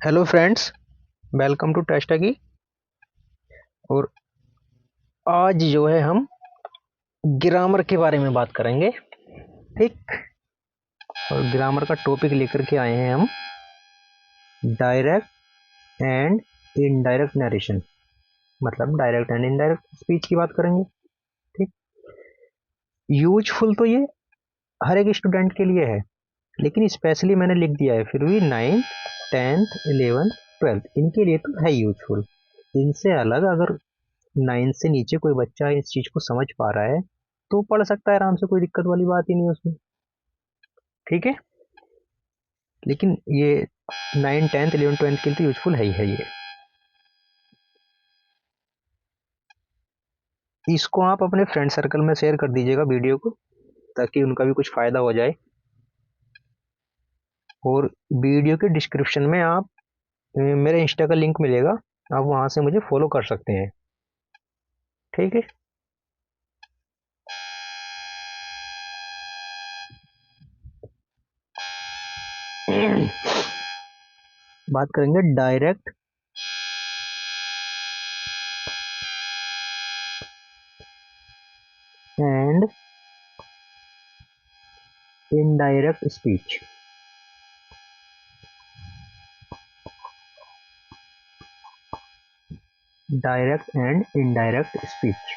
Hello friends, welcome to टेस्टकी। और आज जो है हम ग्रामर के बारे में बात करेंगे। ठीक। और ग्रामर का टॉपिक लेकर के आए हैं हम डायरेक्ट एंड इनडायरेक्ट नरेशन, मतलब डायरेक्ट एंड इनडायरेक्ट स्पीच की बात करेंगे। ठीक। यूजफुल तो ये हर एक स्टूडेंट के लिए है, लेकिन स्पेशली मैंने लिख दिया है फिर भी 9th 10th 11th 12th इनके लिए तो है यूजफुल। इनसे अलग अगर 9th से नीचे कोई बच्चा इस चीज को समझ पा रहा है तो पढ़ सकता है आराम से, कोई दिक्कत वाली बात ही नहीं है उसमें। ठीक है। लेकिन ये 9 10th 11 12 के लिए तो यूजफुल है ही है ये। इसको आप अपने फ्रेंड सर्कल में शेयर कर दीजिएगा वीडियो को, ताकि उनका भी कुछ फायदा हो जाए। और वीडियो के डिस्क्रिप्शन में आप मेरे इंस्टा का लिंक मिलेगा, आप वहां से मुझे फॉलो कर सकते हैं। ठीक है। बात करेंगे direct and indirect speech. Direct and indirect speech,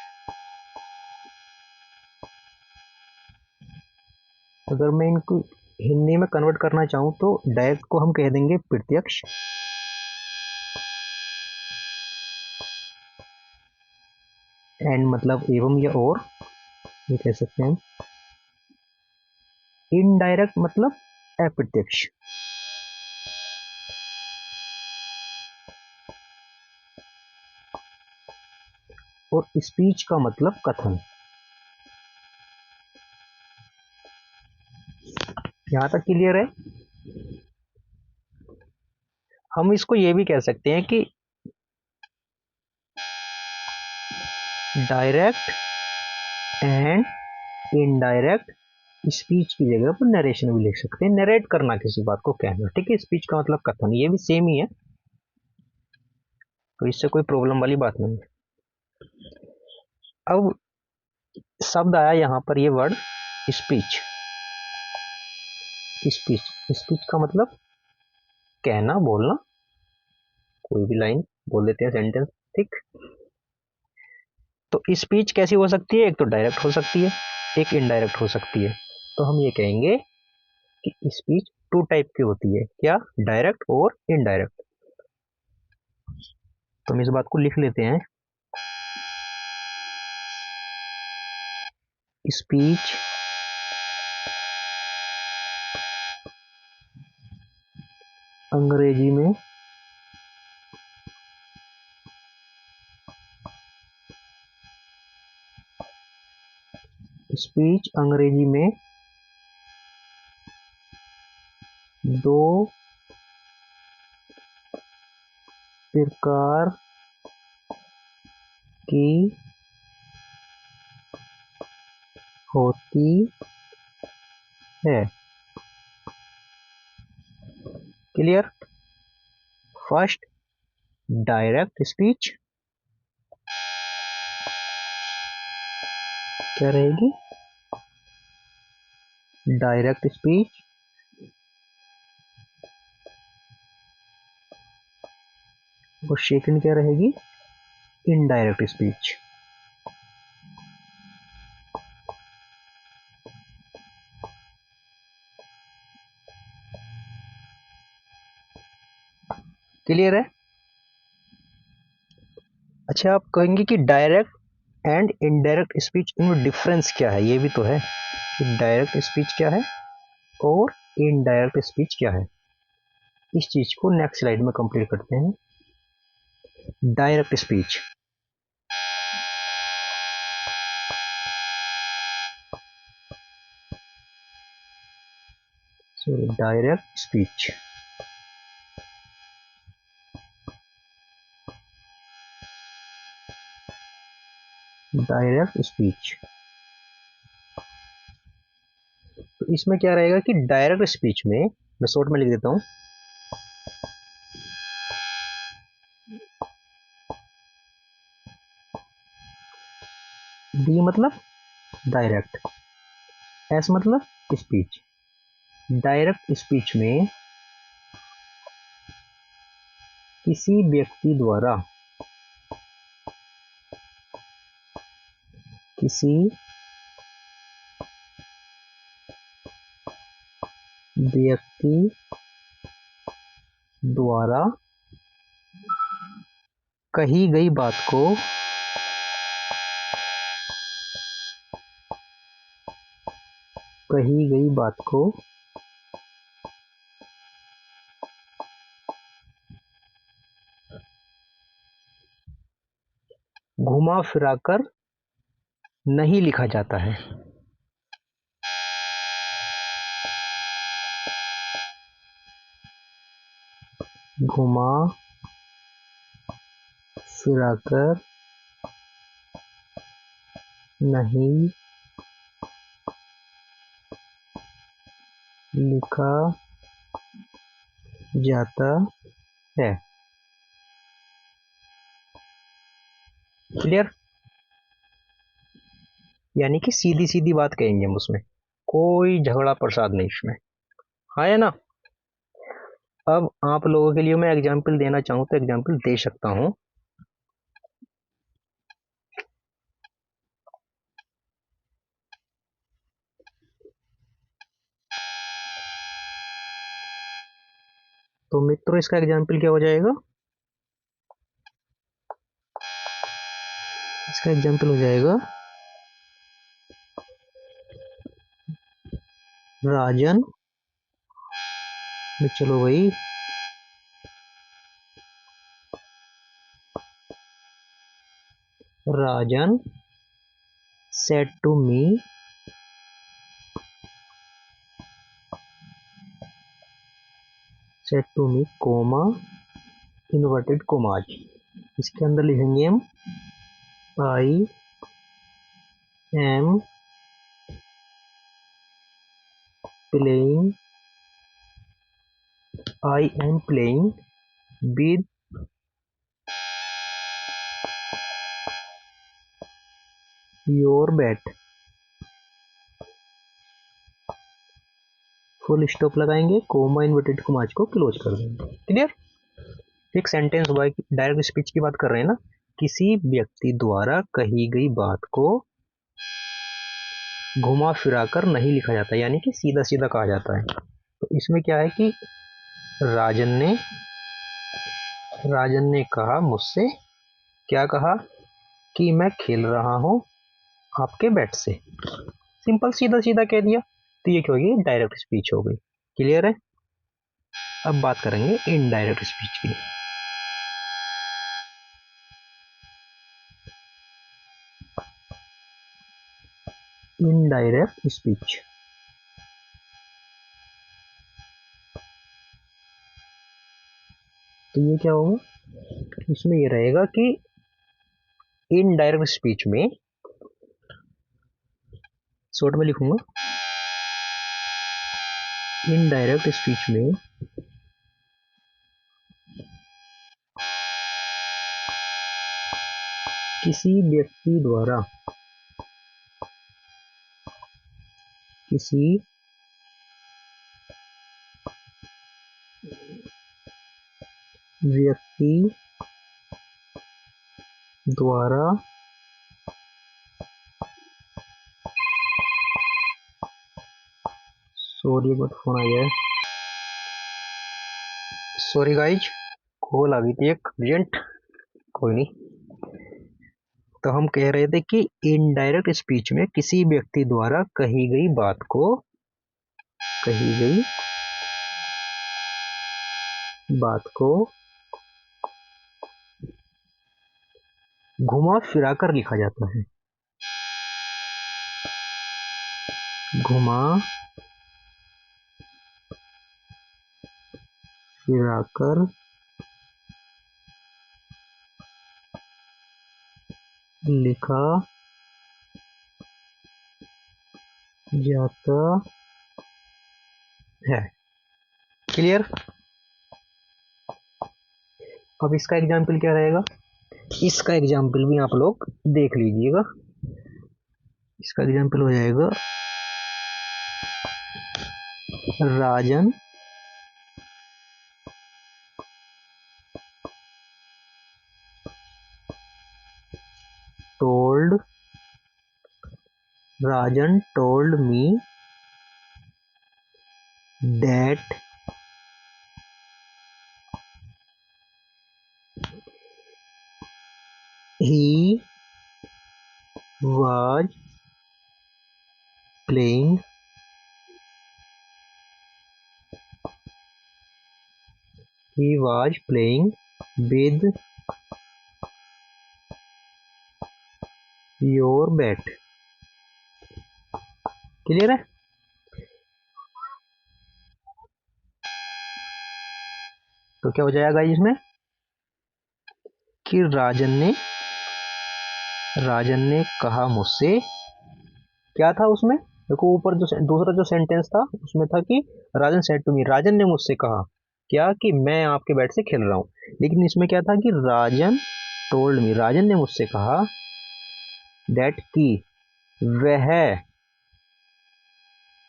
अगर मैं इनको हिंदी में कन्वर्ट करना चाहूँ तो डायरेक्ट को हम कह देंगे प्रत्यक्ष, एंड मतलब एवं या और ये कह सकते हैं। इनडायरेक्ट मतलब अप्रत्यक्ष। और स्पीच का मतलब कथन। यहां तक क्लियर है। हम इसको ये भी कह सकते हैं कि डायरेक्ट एंड इनडायरेक्ट स्पीच की जगह पर नरेशन भी लिख सकते हैं। नरेट करना, किसी बात को कहना। ठीक है। स्पीच का मतलब कथन, ये भी सेम ही है, तो इससे कोई प्रॉब्लम वाली बात नहीं है। अब शब्द आया यहाँ पर, ये वर्ड स्पीच। स्पीच स्पीच का मतलब कहना, बोलना, कोई भी लाइन बोल देते हैं, सेंटेंस। ठीक। तो स्पीच कैसी हो सकती है? एक तो डायरेक्ट हो सकती है, एक इनडायरेक्ट हो सकती है। तो हम ये कहेंगे कि स्पीच टू टाइप की होती है। क्या? डायरेक्ट और इनडायरेक्ट। तो हम इस बात को लिख लेते हैं। स्पीच अंग्रेजी में स्पीच अंग्रेजी में दो प्रकार की होती है। क्लियर? फर्स्ट, डायरेक्ट स्पीच क्या रहेगी? Direct speech. और सेकंड क्या रहेगी? Indirect speech. क्लियर है? अच्छा, आप कहेंगे कि डायरेक्ट एंड इनडायरेक्ट स्पीच, इनमें डिफरेंस क्या है? ये भी तो है कि डायरेक्ट स्पीच क्या है और इनडायरेक्ट स्पीच क्या है। इस चीज को नेक्स्ट स्लाइड में कंप्लीट करते हैं। Direct speech. Sorry, direct speech. Direct speech, तो इसमें क्या रहेगा कि डायरेक्ट स्पीच में, मैं शॉर्ट में लिख देता हूं, डी मतलब डायरेक्ट, एस मतलब स्पीच। डायरेक्ट स्पीच में किसी व्यक्ति द्वारा किसी व्यक्ति द्वारा कही गई बात को घुमा फिराकर नहीं लिखा जाता है। घुमा फिराकर नहीं लिखा जाता है। क्लियर? यानी कि सीधी सीधी बात कहेंगे हम उसमें, कोई झगड़ा प्रसाद नहीं इसमें, है ना। अब आप लोगों के लिए मैं एग्जाम्पल देना चाहूँ तो एग्जाम्पल दे सकता हूँ। तो मित्रों इसका एग्जाम्पल क्या हो जाएगा? इसका एग्जाम्पल हो जाएगा राजन। चलो भाई, राजन said to me coma inverted commas. इसके अंदर लिखेंगे हम I am playing with your bat. Full stop लगाएंगे, कोमा इन्वर्टेड कोमाज को क्लोज कर देंगे। क्लियर? एक सेंटेंस हुआ, डायरेक्ट स्पीच की बात कर रहे हैं ना, किसी व्यक्ति द्वारा कही गई बात को घुमा फिराकर नहीं लिखा जाता, यानी कि सीधा सीधा कहा जाता है। तो इसमें क्या है कि राजन ने कहा मुझसे, क्या कहा कि मैं खेल रहा हूं आपके बैट से। सिंपल सीधा सीधा कह दिया, तो ये क्या होगी? डायरेक्ट स्पीच हो गई। क्लियर है? अब बात करेंगे इनडायरेक्ट स्पीच की। इनडायरेक्ट स्पीच तो ये क्या होगा? इसमें ये रहेगा कि इनडायरेक्ट स्पीच में, शॉर्ट में लिखूंगा, इनडायरेक्ट स्पीच में किसी व्यक्ति द्वारा सॉरी बट फोन आ गया, सॉरी गाइज, कॉल आ गई थी एक अर्जेंट, कोई नहीं। तो हम कह रहे थे कि इनडायरेक्ट स्पीच में किसी व्यक्ति द्वारा कही गई बात को घुमा फिराकर लिखा जाता है। घुमा फिराकर लिखा जाता है। क्लियर? अब इसका एग्जाम्पल क्या रहेगा? इसका एग्जाम्पल भी आप लोग देख लीजिएगा। इसका एग्जाम्पल हो जाएगा राजन told Rajan told me that he was playing with your bat. Clear है? तो क्या हो जाएगा इसमें कि राजन ने कहा मुझसे, क्या था उसमें, देखो ऊपर जो दूसरा जो सेंटेंस था उसमें था कि राजन सेड टू मी, राजन ने मुझसे कहा क्या, कि मैं आपके बैट से खेल रहा हूँ। लेकिन इसमें क्या था कि राजन टोल्ड मी, राजन ने मुझसे कहा दैट की वह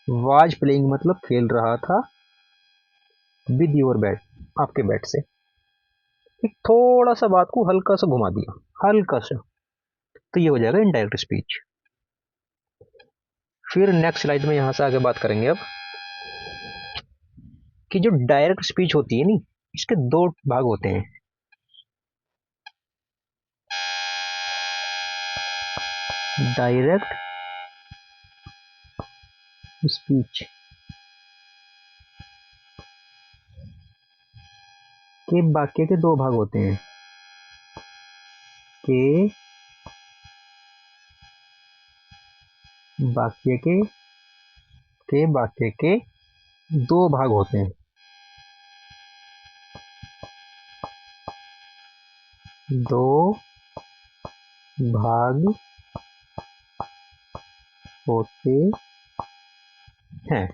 वाज प्लेइंग मतलब खेल रहा था विद योर बैट आपके बैट से। एक थोड़ा सा बात को हल्का सा घुमा दिया, हल्का सा, तो ये हो जाएगा इनडायरेक्ट स्पीच। फिर नेक्स्ट स्लाइड में यहां से आगे बात करेंगे अब कि जो डायरेक्ट स्पीच होती है नी, इसके दो भाग होते हैं। डायरेक्ट स्पीच के वाक्य के दो भाग होते हैं, के वाक्य के दो भाग होते हैं, दो भाग होते हैं,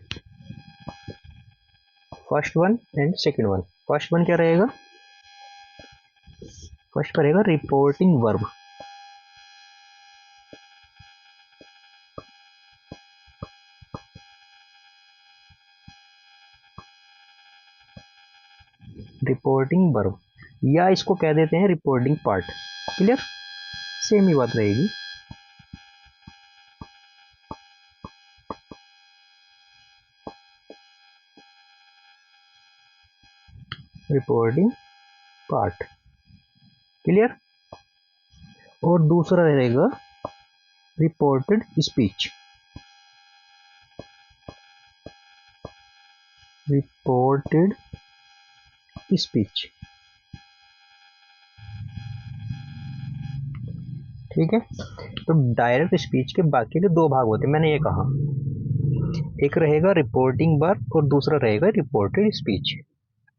first one and second one. First one क्या रहेगा, फर्स्ट रहेगा रिपोर्टिंग वर्ब। रिपोर्टिंग वर्ब या इसको कह देते हैं रिपोर्टिंग पार्ट। क्लियर, सेम ही बात रहेगी। Reporting part, clear. और दूसरा रहेगा रिपोर्टेड स्पीच। रिपोर्टेड स्पीच, ठीक है। तो डायरेक्ट स्पीच के बाकी के दो भाग होते हैं, मैंने ये कहा, एक रहेगा रिपोर्टिंग वर्ब और दूसरा रहेगा रिपोर्टेड स्पीच।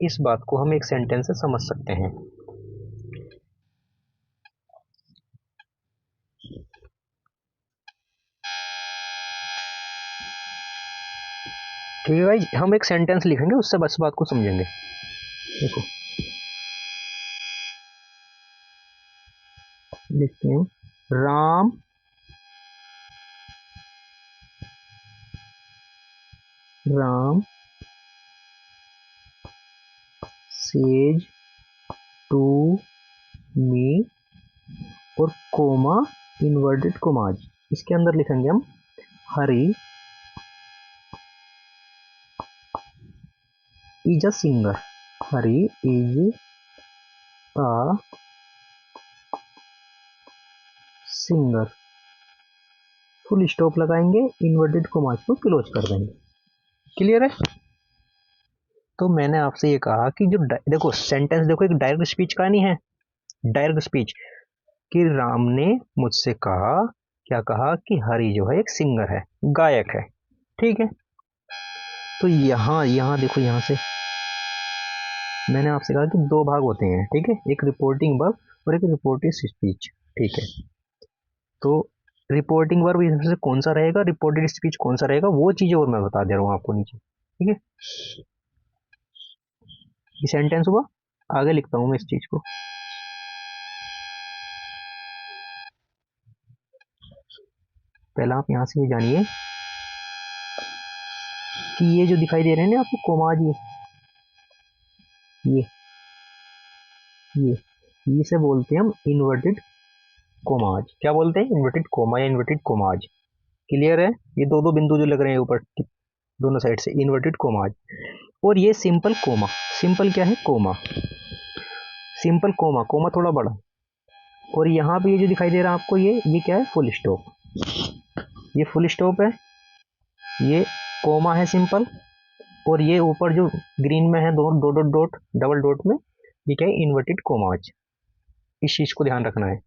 इस बात को हम एक सेंटेंस से समझ सकते हैं। ठीक है भाई, हम एक सेंटेंस लिखेंगे उससे बस बात को समझेंगे। देखो लिखते हैं, Ram Ram says to me, और कोमा इन्वर्टेड कोमाज, इसके अंदर लिखेंगे हम Hari is a singer. Hari is a singer, full stop लगाएंगे, इन्वर्टेड कोमाज को क्लोज कर देंगे। क्लियर है? तो मैंने आपसे ये कहा कि जो देखो सेंटेंस, देखो एक डायरेक्ट स्पीच का नहीं है, डायरेक्ट स्पीच कि राम ने मुझसे कहा, क्या कहा कि हरी जो है एक सिंगर है, गायक है, ठीक है। तो यहाँ यहाँ देखो, यहाँ से मैंने आपसे कहा कि दो भाग होते हैं, ठीक है, एक रिपोर्टिंग वर्ब और एक रिपोर्टिंग स्पीच, ठीक है। तो रिपोर्टिंग वर्ब इसमें से कौन सा रहेगा, रिपोर्टेड स्पीच कौन सा रहेगा, वो चीजें और मैं बता दे रहा हूँ आपको नीचे, ठीक है। ये सेंटेंस हुआ, आगे लिखता हूँ मैं इस चीज को। पहले आप यहाँ से ये जानिए कि ये जो दिखाई दे रहे हैं ना आपको कोमाज, ये ये इसे बोलते हैं हम इन्वर्टेड कोमाज। क्या बोलते हैं? इन्वर्टेड कोमा या इन्वर्टेड कोमाज। क्लियर है? ये दो दो बिंदु जो लग रहे हैं ऊपर दोनों साइड से, इन्वर्टेड कोमाज। और ये सिंपल कोमा। सिंपल क्या है? कोमा। सिंपल कोमा, कोमा थोड़ा बड़ा। और यहाँ पे ये जो दिखाई दे रहा है आपको, ये क्या है? Full stop. ये फुल स्टॉप है, ये कोमा है सिंपल, और ये ऊपर जो ग्रीन में है दो dot dot dot double dot में, ये क्या है? Inverted commas. इस चीज को ध्यान रखना है।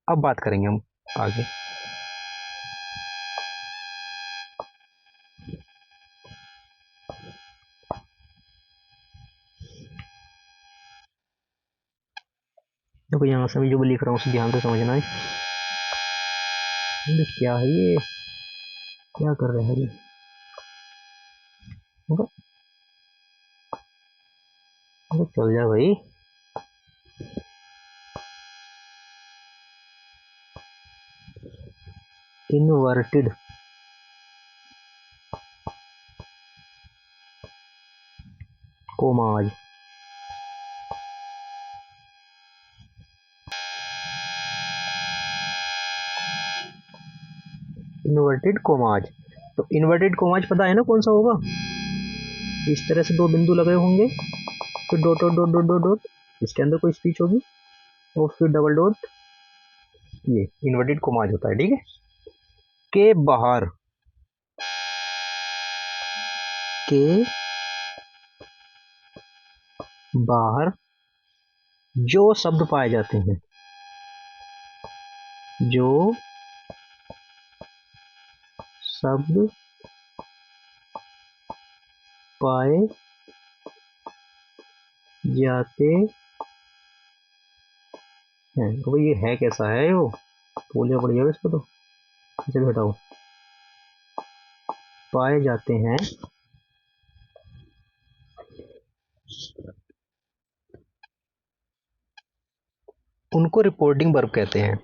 अब बात करेंगे हम आगे। देखो यहाँ से मैं जो लिख रहा हूँ उसे ध्यान से समझना है। अरे क्या है ये? क्या कर रहे हैं ये? अरे चल जा भाई। Inverted commas. Inverted commas. तो इन्वर्टेड कोमाज पता है ना कौन सा होगा? इस तरह से दो बिंदु लगे होंगे, फिर dot dot dot dot dot dot, इसके अंदर कोई स्पीच होगी, और फिर डबल डॉट। ये इन्वर्टेड कोमाज होता है, ठीक है। के बाहर, के बाहर जो शब्द पाए जाते हैं, जो शब्द पाए जाते हैं। तो ये है कैसा है? वो बोलिए पड़ जाएगा इसको तो। इसे भी हटाओ। पाए जाते हैं, उनको रिपोर्टिंग वर्ब कहते हैं।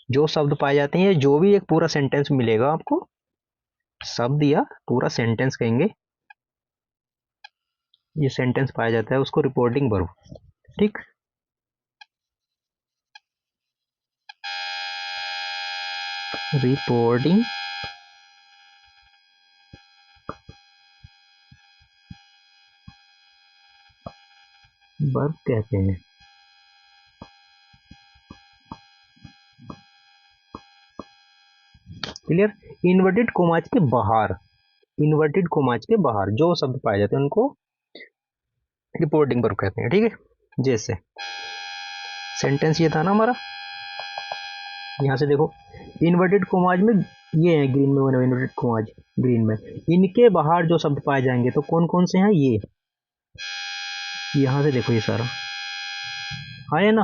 जो शब्द पाए जाते हैं, जो भी एक पूरा सेंटेंस मिलेगा आपको, शब्द या पूरा सेंटेंस कहेंगे, ये सेंटेंस पाया जाता है उसको रिपोर्टिंग वर्ब, ठीक। रिपोर्टिंग वर्ब कहते हैं। क्लियर? इन्वर्टेड कोमाज के बाहर, इन्वर्टेड कोमाज के बाहर जो शब्द पाए जाते हैं उनको रिपोर्टिंग वर्ब कहते हैं, ठीक है। जैसे सेंटेंस ये था ना हमारा, यहाँ से देखो, इन्वर्टेड कोमाज में ये है ग्रीन में बने हुए इन्वर्टेड कोमाज, ग्रीन में इनके बाहर जो शब्द पाए जाएंगे तो कौन कौन से हैं? ये यहाँ से देखो, ये सारा हाँ है ना,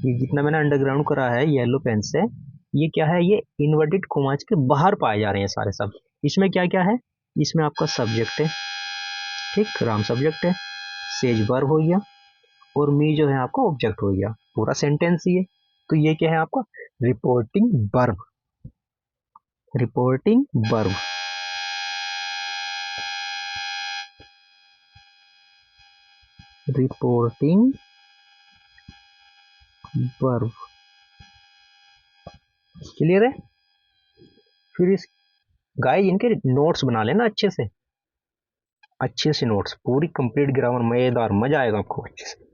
ये जितना मैंने अंडरग्राउंड करा है येलो पेन से, ये क्या है? ये इन्वर्टेड कोमाज के बाहर पाए जा रहे हैं सारे शब्द। इसमें क्या क्या है? इसमें आपका सब्जेक्ट है, ठीक, राम सब्जेक्ट है, सेज वर्ब हो गया, और मी जो है आपका ऑब्जेक्ट हो गया, पूरा सेंटेंस ही है। तो ये क्या है आपका? Reporting verb. Reporting verb, reporting verb. Clear है? फिर इस गाइस इनके नोट्स बना लेना अच्छे से, अच्छे से नोट्स, पूरी कंप्लीट ग्रामर, मजेदार, मजा आएगा आपको अच्छे से।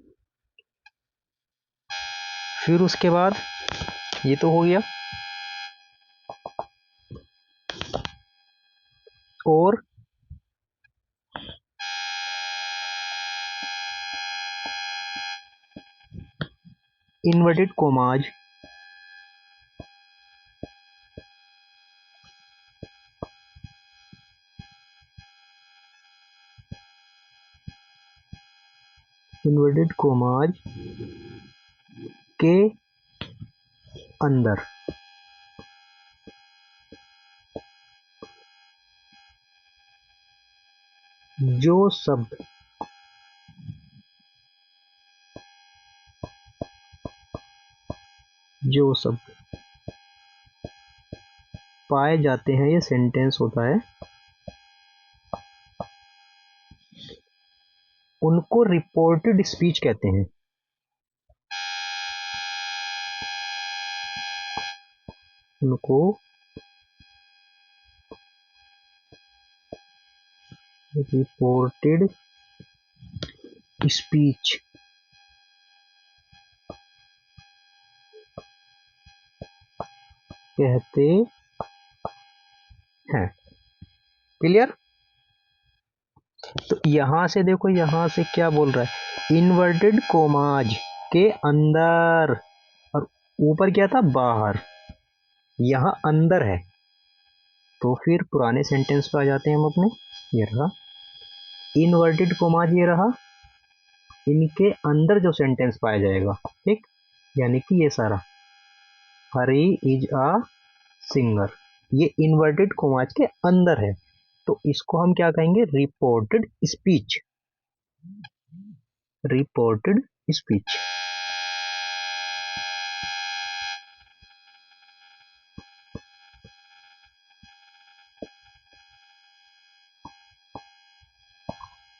फिर उसके बाद ये तो हो गया, और इन्वर्टेड कोमाज, इन्वर्टेड कोमाज के अंदर जो शब्द जो शब्द पाए जाते हैं, ये सेंटेंस होता है, उनको रिपोर्टेड स्पीच कहते हैं। उनको रिपोर्टेड स्पीच कहते हैं। क्लियर? तो यहां से देखो, यहां से क्या बोल रहा है, इन्वर्टेड कोमाज के अंदर, और ऊपर क्या था, बाहर, यहां अंदर है। तो फिर पुराने सेंटेंस पे आ जाते हैं हम अपने। ये रहा इन्वर्टेड कोमाज, ये रहा, इनके अंदर जो सेंटेंस पाया जाएगा, ठीक, यानी कि ये सारा, हरी इज अ सिंगर, ये इन्वर्टेड कोमाज के अंदर है। तो इसको हम क्या कहेंगे, reported speech. Reported speech.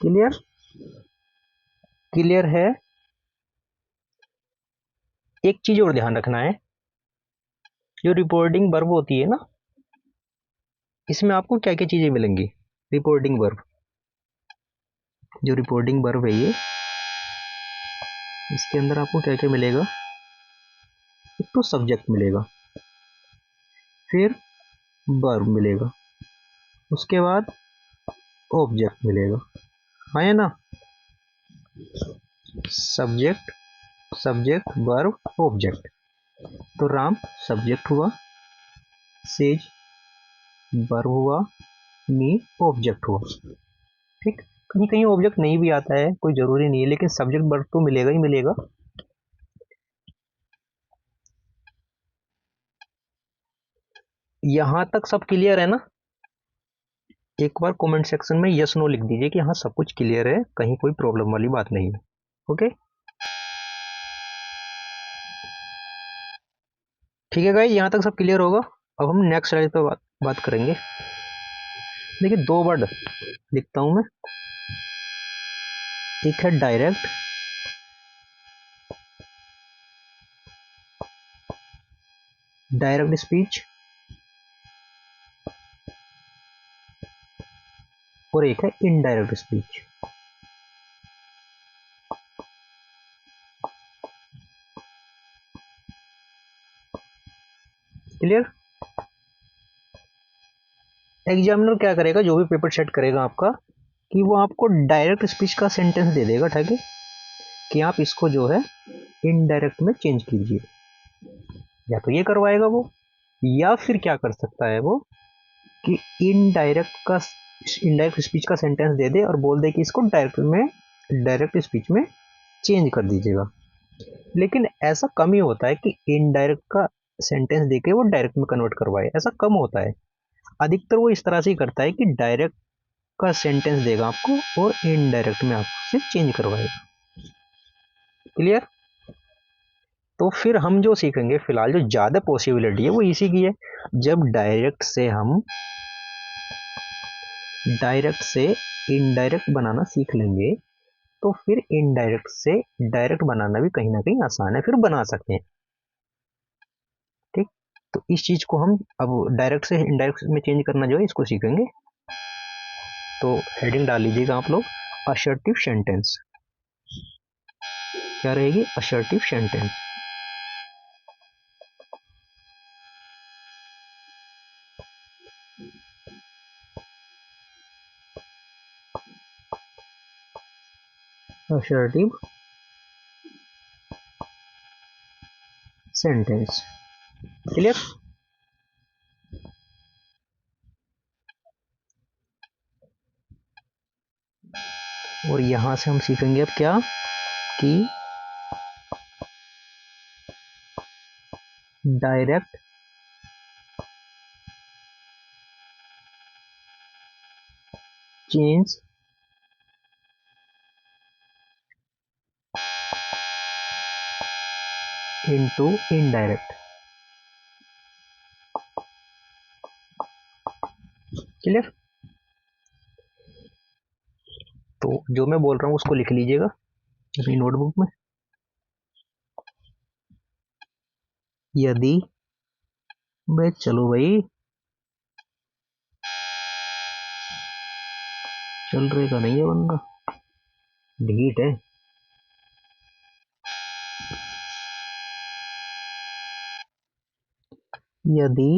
Clear? Clear है? एक चीज और ध्यान रखना है, जो रिपोर्टिंग वर्ब होती है ना, इसमें आपको क्या क्या चीजें मिलेंगी। रिपोर्टिंग वर्ब, जो रिपोर्टिंग वर्ब है ये, इसके अंदर आपको क्या क्या मिलेगा, एक तो सब्जेक्ट मिलेगा, फिर वर्ब मिलेगा, उसके बाद ऑब्जेक्ट मिलेगा, है ना, सब्जेक्ट, सब्जेक्ट वर्ब ऑब्जेक्ट। तो राम सब्जेक्ट हुआ, सेज वर्ब हुआ, मी ऑब्जेक्ट हुआ, ठीक। कहीं कहीं ऑब्जेक्ट नहीं भी आता है, कोई जरूरी नहीं है, लेकिन सब्जेक्ट वर्ब तो मिलेगा ही मिलेगा। यहां तक सब क्लियर है ना? एक बार कमेंट सेक्शन में यस नो लिख दीजिए कि हाँ सब कुछ क्लियर है, कहीं कोई प्रॉब्लम वाली बात नहीं है। ओके, ठीक है गाइस, यहाँ तक सब क्लियर होगा। अब हम नेक्स्ट स्लाइड पे बात करेंगे। देखिए, दो वर्ड लिखता हूं मैं, एक है डायरेक्ट, डायरेक्ट स्पीच, और एक है इनडायरेक्ट स्पीच। क्लियर? एग्जामिनर क्या करेगा, जो भी पेपर सेट करेगा आपका, कि वो आपको डायरेक्ट स्पीच का सेंटेंस दे देगा, ठीक है, कि आप इसको जो है इनडायरेक्ट में चेंज कीजिए। या तो ये करवाएगा वो, या फिर क्या कर सकता है वो, कि इनडायरेक्ट स्पीच का सेंटेंस दे दे और बोल दे कि इसको डायरेक्ट स्पीच में चेंज कर दीजिएगा। लेकिन ऐसा कम ही होता है कि इनडायरेक्ट का सेंटेंस देके वो डायरेक्ट में कन्वर्ट करवाए, ऐसा कम होता है। अधिकतर वो इस तरह से ही करता है कि डायरेक्ट का सेंटेंस देगा आपको और इनडायरेक्ट में आपसे चेंज करवाएगा। क्लियर? तो फिर हम जो सीखेंगे फिलहाल, जो ज़्यादा पॉसिबिलिटी है वो इसी की है, जब डायरेक्ट से इनडायरेक्ट बनाना सीख लेंगे, तो फिर इनडायरेक्ट से डायरेक्ट बनाना भी कहीं ना कहीं आसान है, फिर बना सकते हैं, ठीक। तो इस चीज को हम अब डायरेक्ट से इनडायरेक्ट में चेंज करना जो है, इसको सीखेंगे। तो हेडिंग डाल लीजिएगा आप लोग, असर्टिव सेंटेंस। क्या रहेगी, assertive sentence. Assertive sentence. Clear? और यहां से हम सीखेंगे अब क्या, कि direct change into indirect. Clear? तो जो मैं बोल रहा हूँ उसको लिख लीजिएगा अपनी नोटबुक में। यदि, भाई चलो भाई, चल रहेगा नहीं है बंदा, डिलीट है। यदि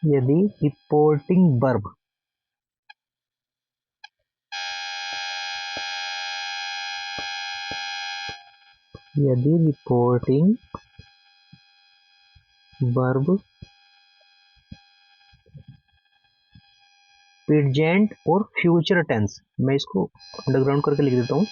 यदि रिपोर्टिंग वर्ब यदि रिपोर्टिंग वर्ब प्रेजेंट और फ्यूचर टेंस, मैं इसको अंडरग्राउंड करके लिख देता हूँ।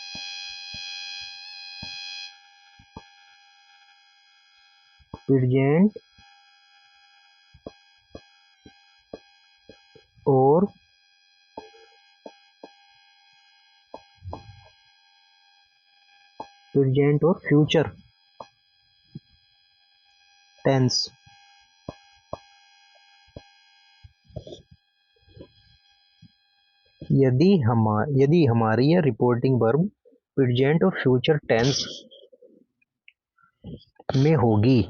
प्रेजेंट और फ्यूचर टेंस यदि हमारी यह रिपोर्टिंग वर्ब प्रेजेंट और फ्यूचर टेंस में होगी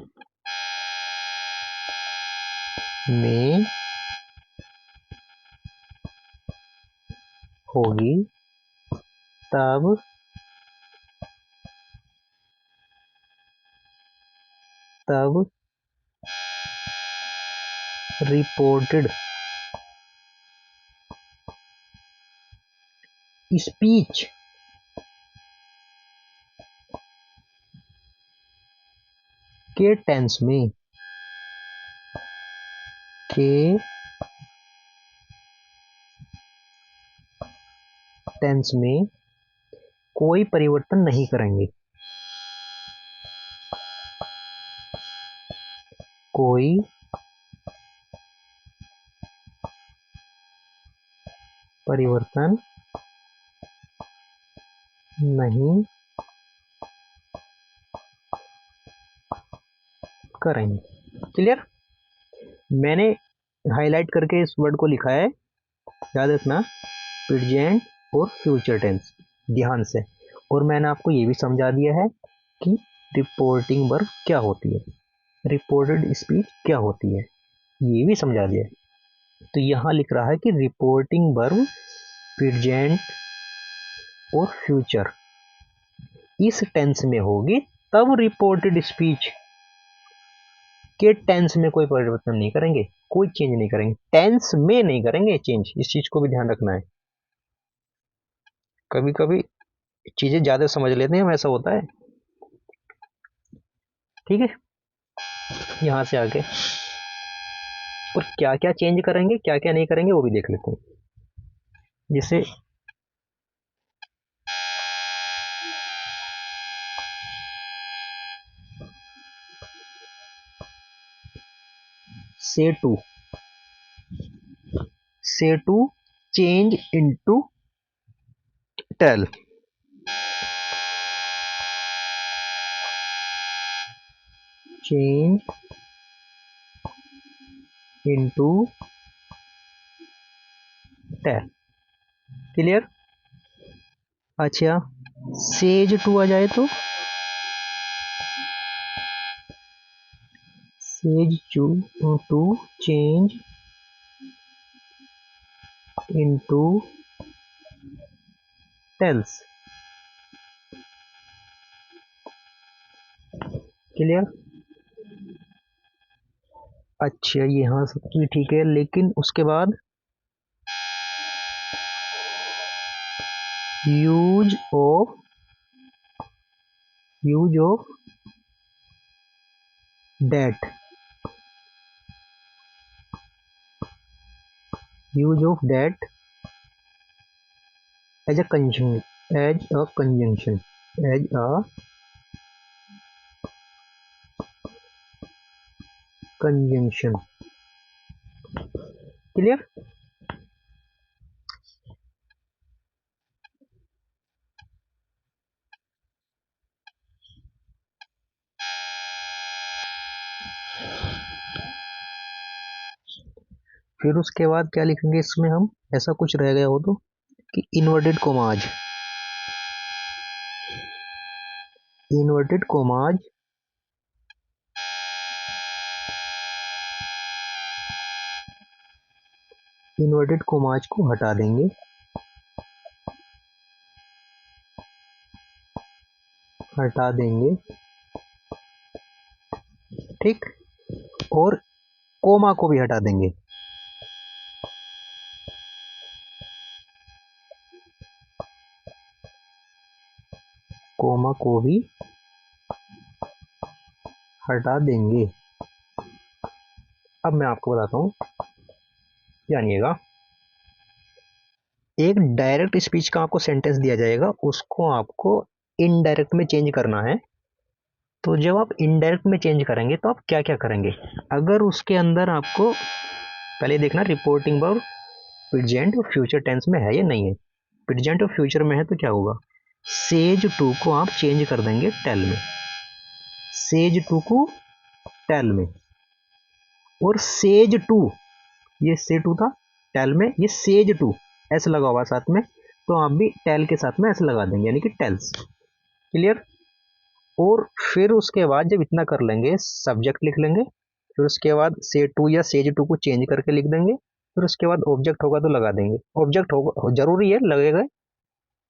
तब रिपोर्टेड स्पीच के टेंस में कोई परिवर्तन नहीं करेंगे। कोई परिवर्तन नहीं करेंगे। क्लियर? मैंने हाईलाइट करके इस वर्ड को लिखा है, याद रखना, प्रेजेंट और फ्यूचर टेंस, ध्यान से। और मैंने आपको ये भी समझा दिया है कि रिपोर्टिंग वर्ब क्या होती है, रिपोर्टेड स्पीच क्या होती है, ये भी समझा दिया है। तो यहाँ लिख रहा है कि रिपोर्टिंग वर्ब प्रेजेंट और फ्यूचर इस टेंस में होगी तब रिपोर्टेड स्पीच के टेंस में कोई परिवर्तन नहीं करेंगे, कोई चेंज नहीं करेंगे, टेंस में नहीं करेंगे चेंज। इस चीज को भी ध्यान रखना है। कभी कभी चीजें ज्यादा समझ लेते हैं, ऐसा होता है। ठीक है, यहां से आगे और क्या क्या चेंज करेंगे क्या क्या नहीं करेंगे वो भी देख लेते हैं। जैसे say to change into tell. Change into tell. Clear? अच्छा, सेज टू आ जाए तो says to change into tells. Clear? अच्छा, यहाँ सबकी ठीक है, लेकिन उसके बाद use of that as a conjunction as a conjunction. Clear? फिर उसके बाद क्या लिखेंगे इसमें हम, ऐसा कुछ रह गया हो तो, कि inverted commas, inverted commas inverted commas को हटा देंगे, हटा देंगे, ठीक, और कोमा को भी हटा देंगे, कोमा को भी हटा देंगे। अब मैं आपको बताता हूँ, जानिएगा। एक डायरेक्ट स्पीच का आपको सेंटेंस दिया जाएगा, उसको आपको इनडायरेक्ट में चेंज करना है। तो जब आप इनडायरेक्ट में चेंज करेंगे तो आप क्या क्या करेंगे, अगर उसके अंदर आपको पहले देखना रिपोर्टिंग वर्ब प्रेजेंट और फ्यूचर टेंस में है या नहीं है। प्रेजेंट और फ्यूचर में है तो क्या होगा, सेज टू को आप चेंज कर देंगे टेल में, सेज टू को टेल में, और सेज टू, ये से टू था टेल में, ये सेज टू एस लगा हुआ साथ में, तो आप भी टेल के साथ में एस लगा देंगे, यानी कि टेल्स। क्लियर। और फिर उसके बाद जब इतना कर लेंगे, सब्जेक्ट लिख लेंगे, फिर उसके बाद से टू या सेज टू को चेंज करके लिख देंगे, फिर उसके बाद ऑब्जेक्ट होगा तो लगा देंगे। ऑब्जेक्ट होगा जरूरी है, लगेगा,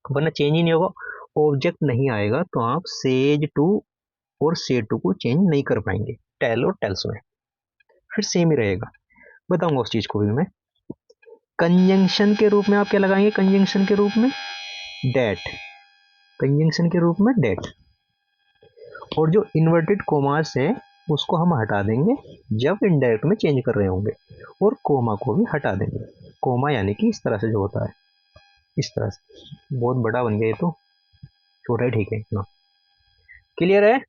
वरना चेंज ही नहीं होगा। ऑब्जेक्ट नहीं आएगा तो आप सेज टू और से टू को चेंज नहीं कर पाएंगे टेल और टेल्स में, फिर सेम ही रहेगा। बताऊंगा उस चीज को भी मैं। कंजंक्शन के रूप में आप क्या लगाएंगे, कंजंक्शन के रूप में डेट, कंजंक्शन के रूप में डेट। और जो इन्वर्टेड कोमास है उसको हम हटा देंगे जब इनडायरेक्ट में चेंज कर रहे होंगे, और कोमा को भी हटा देंगे। कोमा यानी कि इस तरह से जो होता है, इस तरह से। बहुत बड़ा बन गया ये तो, छोटा ही ठीक है इतना। क्लियर है।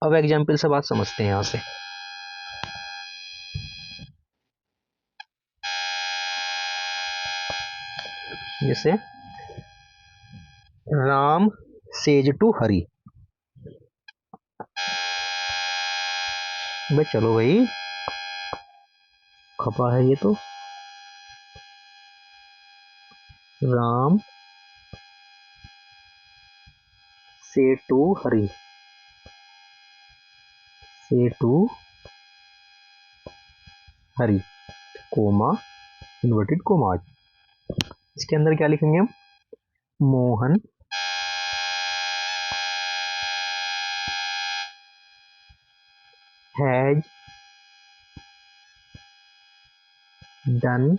अब एग्जाम्पल से बात समझते हैं यहां से। जैसे राम सेज टू हरी, भाई चलो भाई, खपा है ये तो। राम से to Hari, say to Hari, comma, inverted comma. इसके अंदर क्या लिखेंगे हम, Mohan has done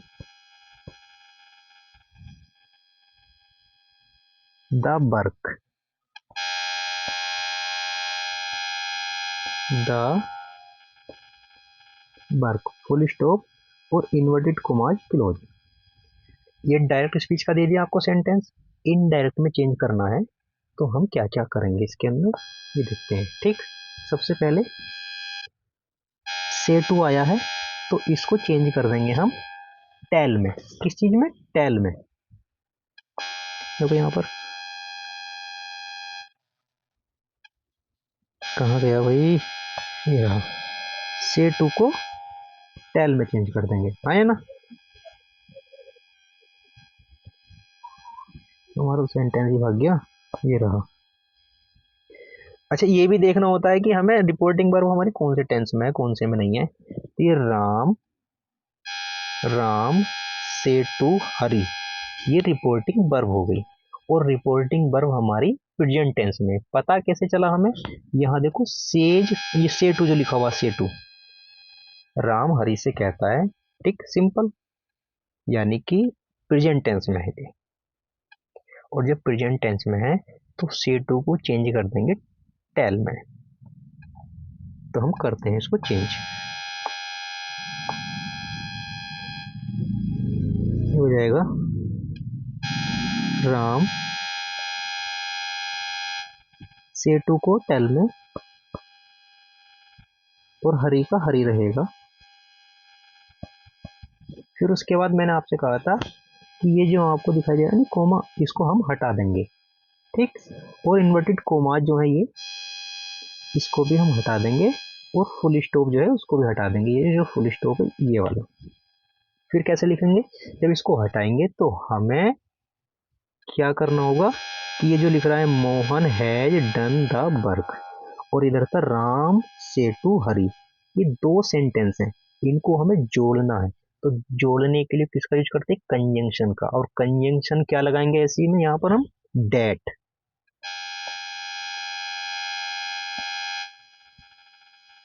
the work, the work, full stop और इन्वर्टेड कोमाज क्लोज। ये डायरेक्ट स्पीच का दे दिया आपको सेंटेंस, इनडायरेक्ट में चेंज करना है तो हम क्या क्या करेंगे इसके अंदर, ये देखते हैं। ठीक, सबसे पहले से टू आया है तो इसको चेंज कर देंगे हम टेल में। किस चीज में, टेल में। देखो यहाँ पर कहाँ गया भाई, ये रहा, से टू को टेल में चेंज कर देंगे, आया ना हमारा सेंटेंस ही भाग गया, ये रहा। अच्छा, ये भी देखना होता है कि हमें रिपोर्टिंग वर्ब हमारी कौन से टेंस में है कौन से में नहीं है। तो ये राम, राम से टू हरी, ये रिपोर्टिंग वर्ब हो गई, और रिपोर्टिंग वर्ब हमारी प्रेजेंट टेंस में। पता कैसे चला हमें, यहाँ देखो सेज, ये से टू जो लिखा हुआ, से टू राम हरी से कहता है, ठीक, सिंपल, यानी कि प्रेजेंट टेंस में है ये। और जब प्रेजेंट टेंस में है तो से टू को चेंज कर देंगे टेल में। तो हम करते हैं इसको चेंज, हो जाएगा राम से टू को टेल में, और हरी का हरी रहेगा। फिर उसके बाद मैंने आपसे कहा था कि ये जो आपको दिखाई दे रहा है ना कोमा, इसको हम हटा देंगे, ठीक, और इन्वर्टेड कोमा जो है ये, इसको भी हम हटा देंगे, और फुल स्टॉप जो है उसको भी हटा देंगे, ये जो फुल स्टॉप है ये वाला। फिर कैसे लिखेंगे, जब इसको हटाएंगे तो हमें क्या करना होगा कि ये जो लिख रहा है Mohan has done the work, और इधर था राम सेतु हरी, ये दो सेंटेंस हैं, इनको हमें जोड़ना है। तो जोड़ने के लिए किसका यूज करते हैं, कंजंक्शन का। और कंजंक्शन क्या लगाएंगे ऐसे में, यहाँ पर हम डेट,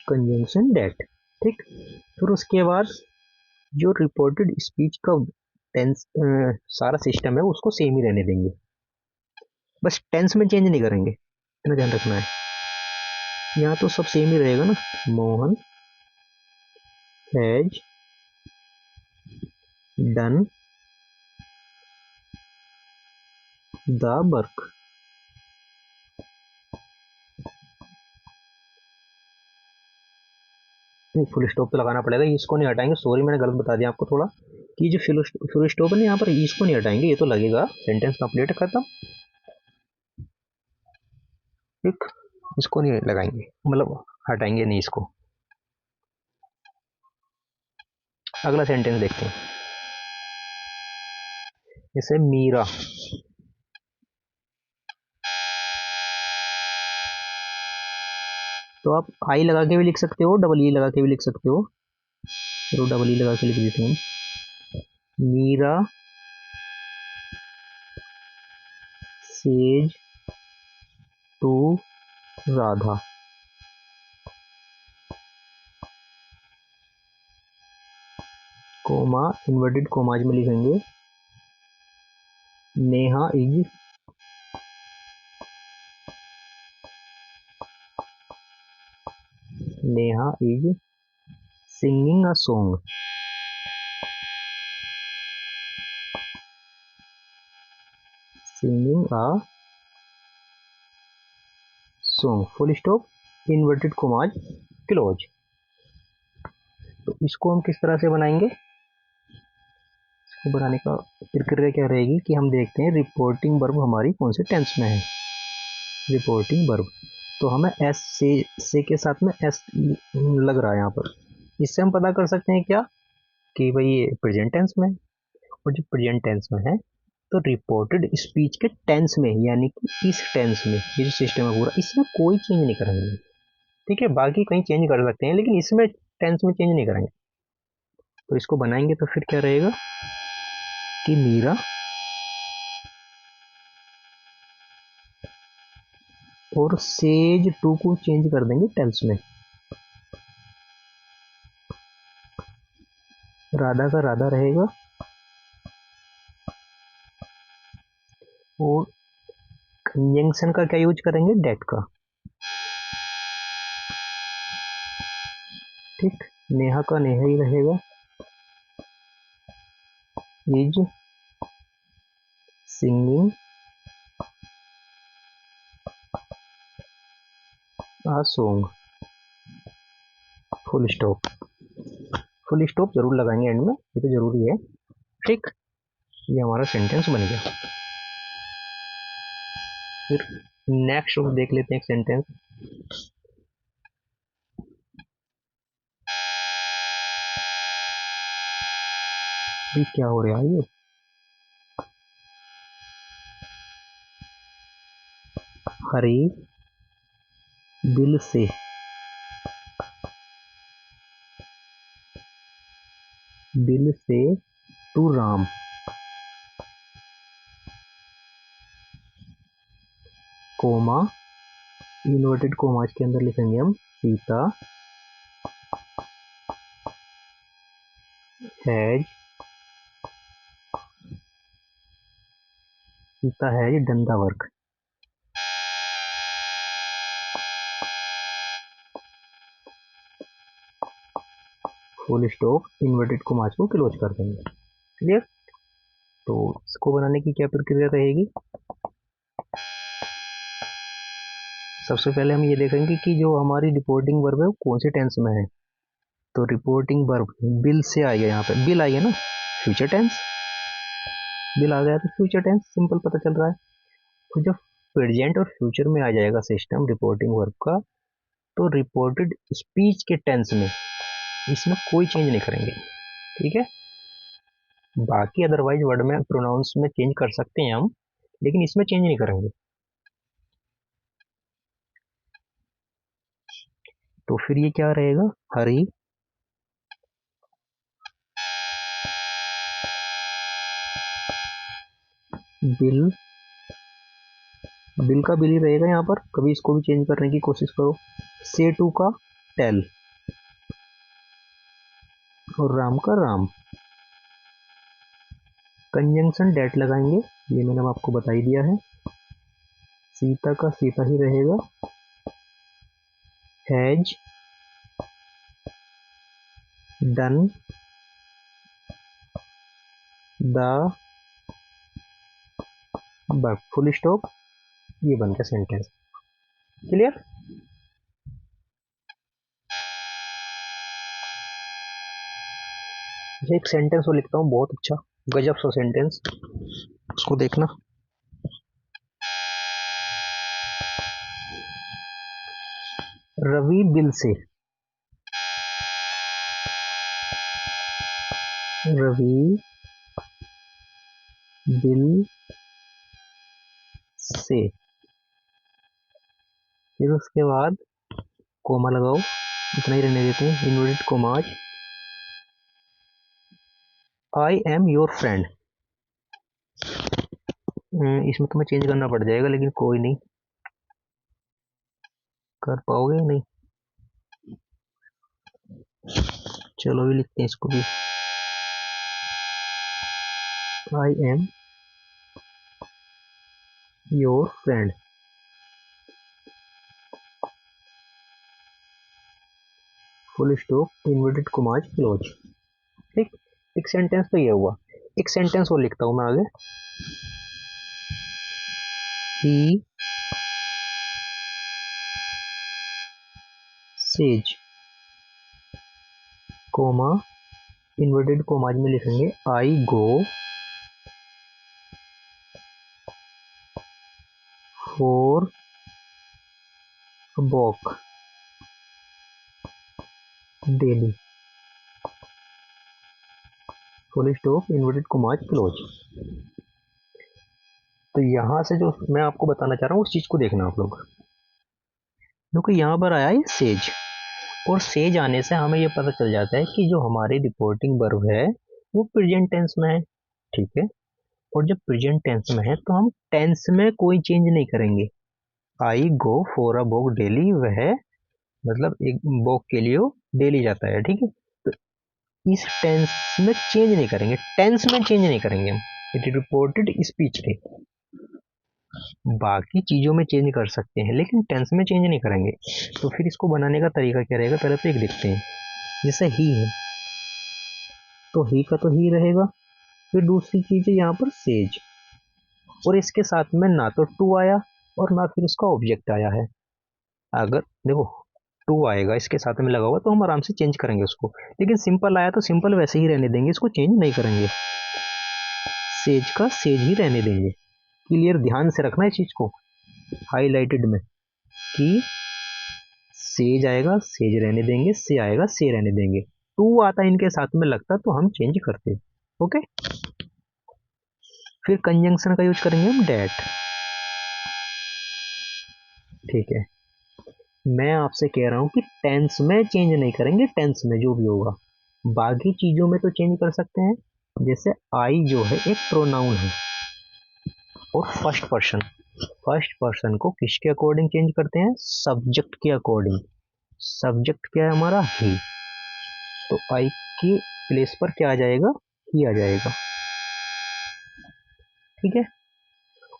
कंजंक्शन डेट। ठीक, फिर उसके बाद जो रिपोर्टेड स्पीच का टेंस सारा सिस्टम है उसको सेम ही रहने देंगे, बस टेंस में चेंज नहीं करेंगे, इतना ध्यान रखना है। यहाँ तो सब सेम ही रहेगा ना, Mohan has done the work. नहीं, फुल स्टॉप तो लगाना पड़ेगा, इसको नहीं हटाएंगे, सॉरी मैंने गलत बता दिया आपको थोड़ा, कि जो फुल स्टॉप है ना यहाँ पर, इसको नहीं हटाएंगे, ये तो लगेगा, सेंटेंस कंप्लीट खत्म। ठीक, इसको नहीं लगाएंगे, मतलब हटाएंगे नहीं इसको। अगला सेंटेंस देखते हैं, जैसे मीरा, तो आप आई लगा के भी लिख सकते हो, डबल ई लगा के भी लिख सकते हो, तो डबल ई लगा के लिख देते हैं, Meera says to Radha, comma inverted commas में लिखेंगे, Neha is Neha is singing a song, singing a song, full stop, inverted commas, close. तो इसको हम किस तरह से बनाएंगे, इसको बनाने का प्रक्रिया क्या रहेगी कि हम देखते हैं रिपोर्टिंग वर्ब हमारी कौन से टेंस में है। रिपोर्टिंग वर्ब, तो हमें एस से के साथ में एस लग रहा है यहाँ पर, इससे हम पता कर सकते हैं क्या कि भाई ये प्रेजेंट टेंस में है। और जो प्रेजेंट टेंस में है तो रिपोर्टेड स्पीच के टेंस में, यानी कि इस टेंस में, ये जो सिस्टम है पूरा, इसमें कोई चेंज नहीं करेंगे। ठीक है, बाकी कहीं चेंज कर सकते हैं लेकिन इसमें टेंस में चेंज नहीं करेंगे। तो इसको बनाएंगे तो फिर क्या रहेगा कि मीरा और सेज टू को चेंज कर देंगे टेंस में, राधा का राधा रहेगा, और कंजंक्शन का क्या यूज करेंगे, डेट का। ठीक, नेहा का नेहा ही रहेगा, is singing uh song, full stop. Full stop जरूर लगाएंगे एंड में, ये तो जरूरी है। ठीक, ये हमारा सेंटेंस बन गया। फिर नेक्स्ट देख लेते हैं एक सेंटेंस, भी क्या हो रहा है ये, हरी दिल say to Ram, comma inverted commas के अंदर लिखेंगे हम Sita has done the work, full stop, inverted commas को क्लोज कर देंगे। क्लियर। तो इसको बनाने की क्या प्रक्रिया रहेगी, सबसे पहले हम ये देखेंगे कि जो हमारी रिपोर्टिंग वर्ब है वो कौन से टेंस में है। तो रिपोर्टिंग वर्ब बिल से आई है, यहाँ पे बिल आई है ना, फ्यूचर टेंस, बिल आ गया तो फ्यूचर टेंस सिंपल पता चल रहा है। तो जब प्रेजेंट और फ्यूचर में आ जाएगा सिस्टम रिपोर्टिंग वर्ब का, तो रिपोर्टेड स्पीच के टेंस में इसमें कोई चेंज नहीं करेंगे, ठीक है। बाकी अदरवाइज वर्ड में प्रोनाउंस में चेंज कर सकते हैं हम, लेकिन इसमें चेंज नहीं करेंगे। तो फिर ये क्या रहेगा, हरी बिल, बिल का बिल ही रहेगा यहाँ पर, कभी इसको भी चेंज करने की कोशिश करो। से टू का टेल, और राम का राम। कंजंक्शन डेट लगाएंगे, ये मैंने आपको बता ही दिया है। सीता का सीता ही रहेगा। Has done the work, full stop, ये बन गया सेंटेंस। क्लियर। एक सेंटेंस वो लिखता हूँ बहुत अच्छा, गजब सा सेंटेंस, उसको देखना। रवि दिल से, रवि दिल से, फिर उसके बाद कोमा लगाओ, इतना ही रहने देते हैं, inverted commas. I am your friend, इसमें तुम्हें चेंज करना पड़ जाएगा, लेकिन कोई नहीं, कर पाओगे या नहीं। चलो भी लिखते हैं इसको भी, I am your friend, full stop, inverted commas close. ठीक, एक सेंटेंस तो ये हुआ। एक सेंटेंस और लिखता हूं मैं आगे। He says, comma, inverted commas में लिखेंगे I go for walk daily, full stop, inverted commas close. तो यहाँ से जो मैं आपको बताना चाह रहा हूँ उस चीज को देखना आप लोग। क्योंकि यहाँ पर आया है सेज, और सेज आने से हमें ये पता चल जाता है कि जो हमारी रिपोर्टिंग वर्ब है वो प्रेजेंट टेंस में है, ठीक है। और जब प्रेजेंट टेंस में है तो हम टेंस में कोई चेंज नहीं करेंगे। I go for a walk daily, वह मतलब एक वॉक के लिए डेली जाता है, ठीक है। तो इस टेंस में चेंज नहीं करेंगे, टेंस में चेंज नहीं करेंगे, इट इज रिपोर्टेड स्पीच के। बाकी चीजों में चेंज कर सकते हैं लेकिन टेंस में चेंज नहीं करेंगे। तो फिर इसको बनाने का तरीका क्या रहेगा, पहले तो एक देखते हैं। जैसे ही है तो ही का तो ही रहेगा, फिर दूसरी चीज है यहाँ पर सेज, और इसके साथ में ना तो टू आया और ना फिर उसका ऑब्जेक्ट आया है। अगर देखो टू आएगा इसके साथ में लगा हुआ तो हम आराम से चेंज करेंगे उसको, लेकिन सिंपल आया तो सिंपल वैसे ही रहने देंगे, इसको चेंज नहीं करेंगे, सेज का सेज ही रहने देंगे। क्लियर, ध्यान से रखना इस चीज को हाईलाइटेड में, कि सेज आएगा सेज रहने देंगे, से आएगा से रहने देंगे, टू आता इनके साथ में लगता तो हम चेंज करते। ओके, फिर कंजंक्शन का यूज करेंगे हम डेट, ठीक है। मैं आपसे कह रहा हूं कि टेंस में चेंज नहीं करेंगे, टेंस में जो भी होगा, बाकी चीजों में तो चेंज कर सकते हैं। जैसे आई जो है एक प्रोनाउन है, और फर्स्ट पर्सन को किसके अकॉर्डिंग चेंज करते हैं, सब्जेक्ट के अकॉर्डिंग। सब्जेक्ट क्या है हमारा, ही, तो आई के प्लेस पर क्या आ जाएगा, ही आ जाएगा, ठीक है।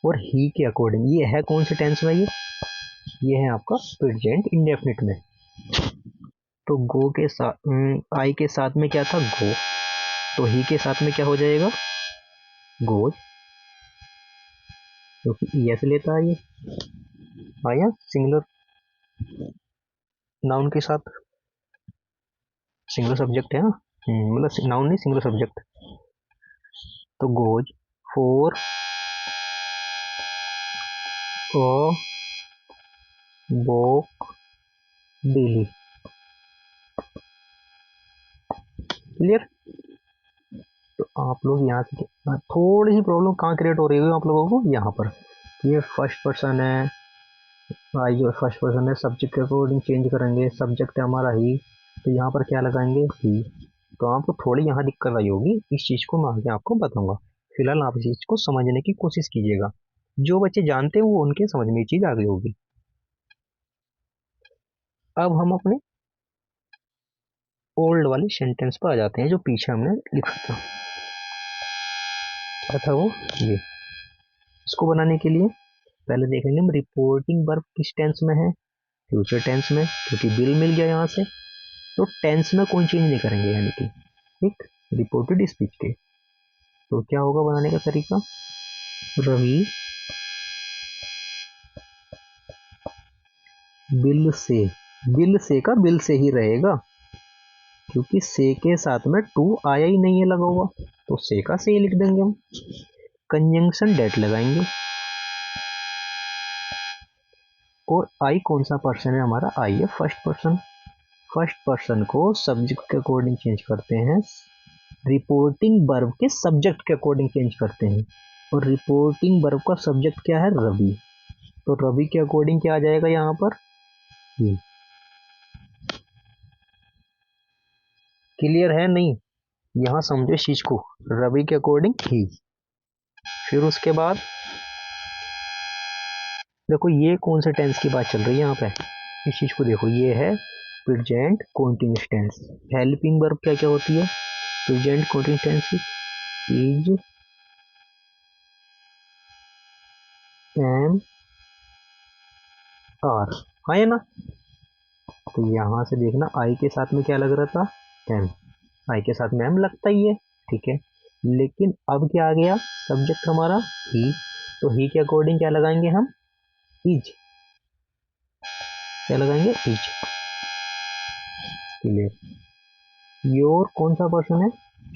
और ही के अकॉर्डिंग ये है कौन से टेंस में, ये है आपका प्रेजेंट इंडेफिनिट में। तो गो के साथ आई के साथ में क्या था, गो, तो ही के साथ में क्या हो जाएगा, गोज, क्योंकि ई एस लेता है ये, आया सिंगुलर नाउन के साथ, सिंगुलर सब्जेक्ट है ना, मतलब नाउन नहीं सिंगुलर सब्जेक्ट। तो goes for a walk daily. Clear. तो आप लोग यहाँ से थोड़ी सी प्रॉब्लम कहाँ क्रिएट हो रही है आप लोगों को, यहाँ पर। ये फर्स्ट पर्सन है, जो फर्स्ट पर्सन है सब्जेक्ट के अकॉर्डिंग चेंज करेंगे, सब्जेक्ट है हमारा ही, तो यहाँ पर क्या लगाएंगे ही। तो आपको थोड़ी यहाँ दिक्कत आई होगी, इस चीज़ को मैं आगे आपको बताऊंगा। फिलहाल आप इस चीज़ को समझने की कोशिश कीजिएगा, जो बच्चे जानते हैं वो उनके समझ में ये चीज़ आ गई होगी। अब हम अपने ओल्ड वाली सेंटेंस पर आ जाते हैं जो पीछे हमने लिखा था। क्या था वो, ये। इसको बनाने के लिए पहले देखेंगे हम रिपोर्टिंग वर्ब किस टेंस में है, फ्यूचर टेंस में, क्योंकि बिल मिल गया यहाँ से। तो टेंस में कोई चेंज नहीं करेंगे, यानी कि ठीक रिपोर्टेड स्पीच के। तो क्या होगा बनाने का तरीका, रवि बिल से, बिल से का बिल से ही रहेगा, क्योंकि से के साथ में टू आया ही नहीं है लगा हुआ, तो से का से ही लिख देंगे हम। कंजंक्शन डेट लगाएंगे। और आई कौन सा पर्सन है हमारा, आई है फर्स्ट पर्सन। फर्स्ट पर्सन को सब्जेक्ट के अकॉर्डिंग चेंज करते हैं, रिपोर्टिंग वर्ब के सब्जेक्ट के अकॉर्डिंग चेंज करते हैं। और रिपोर्टिंग वर्ब का सब्जेक्ट क्या है, रवि। तो रवि के अकॉर्डिंग क्या आ जाएगा यहाँ पर, ही। क्लियर है नहीं, यहाँ समझो इस चीज को, रवि के अकॉर्डिंग ही। फिर उसके बाद देखो ये कौन से टेंस की बात चल रही है यहाँ पे, इस चीज को देखो, ये है present continuous tense. Helping verb क्या क्या होती है, present continuous tense is, am, are, है ना। तो यहाँ से देखना आई के साथ में क्या लग रहा था, एम। आई के साथ में एम लगता ही है, ठीक है। लेकिन अब क्या आ गया, सब्जेक्ट हमारा ही। तो ही के अकॉर्डिंग क्या लगाएंगे हम, इज। क्या लगाएंगे, इज। क्लियर। योर कौन सा पर्सन है,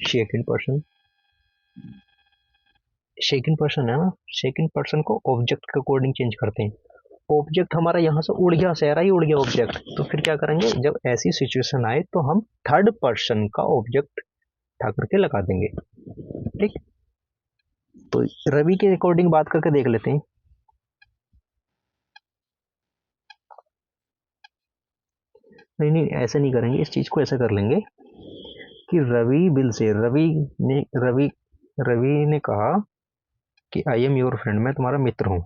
सेकंड पर्सन। सेकंड पर्सन है ना, सेकंड पर्सन को ऑब्जेक्ट के अकॉर्डिंग चेंज करते हैं। ऑब्जेक्ट हमारा यहाँ से उड़ गया, सहरा ही उड़ गया ऑब्जेक्ट, तो फिर क्या करेंगे, जब ऐसी सिचुएशन आए तो हम थर्ड पर्सन का ऑब्जेक्ट उठा करके लगा देंगे, ठीक। तो रवि के अकॉर्डिंग बात करके देख लेते हैं। नहीं नहीं ऐसे नहीं करेंगे, इस चीज को ऐसे कर लेंगे कि रवि बिल से, रवि ने कहा कि आई एम योर फ्रेंड, मैं तुम्हारा मित्र हूँ।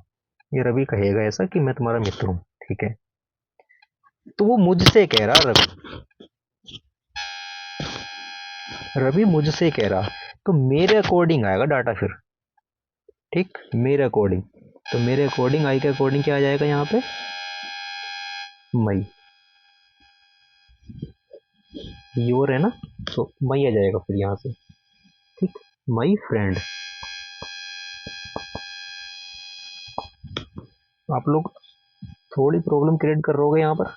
ये रवि कहेगा ऐसा कि मैं तुम्हारा मित्र हूँ, ठीक है। तो वो मुझसे कह रहा, रवि रवि मुझसे कह रहा, तो मेरे अकॉर्डिंग आएगा डाटा फिर, ठीक, मेरे अकॉर्डिंग। तो मेरे अकॉर्डिंग आई के अकॉर्डिंग क्या आ जाएगा यहाँ पे, मई। योर है ना, तो मई आ जाएगा फिर यहाँ से, ठीक। मई फ्रेंड। आप लोग थोड़ी प्रॉब्लम क्रिएट कर रहे हो यहाँ पर,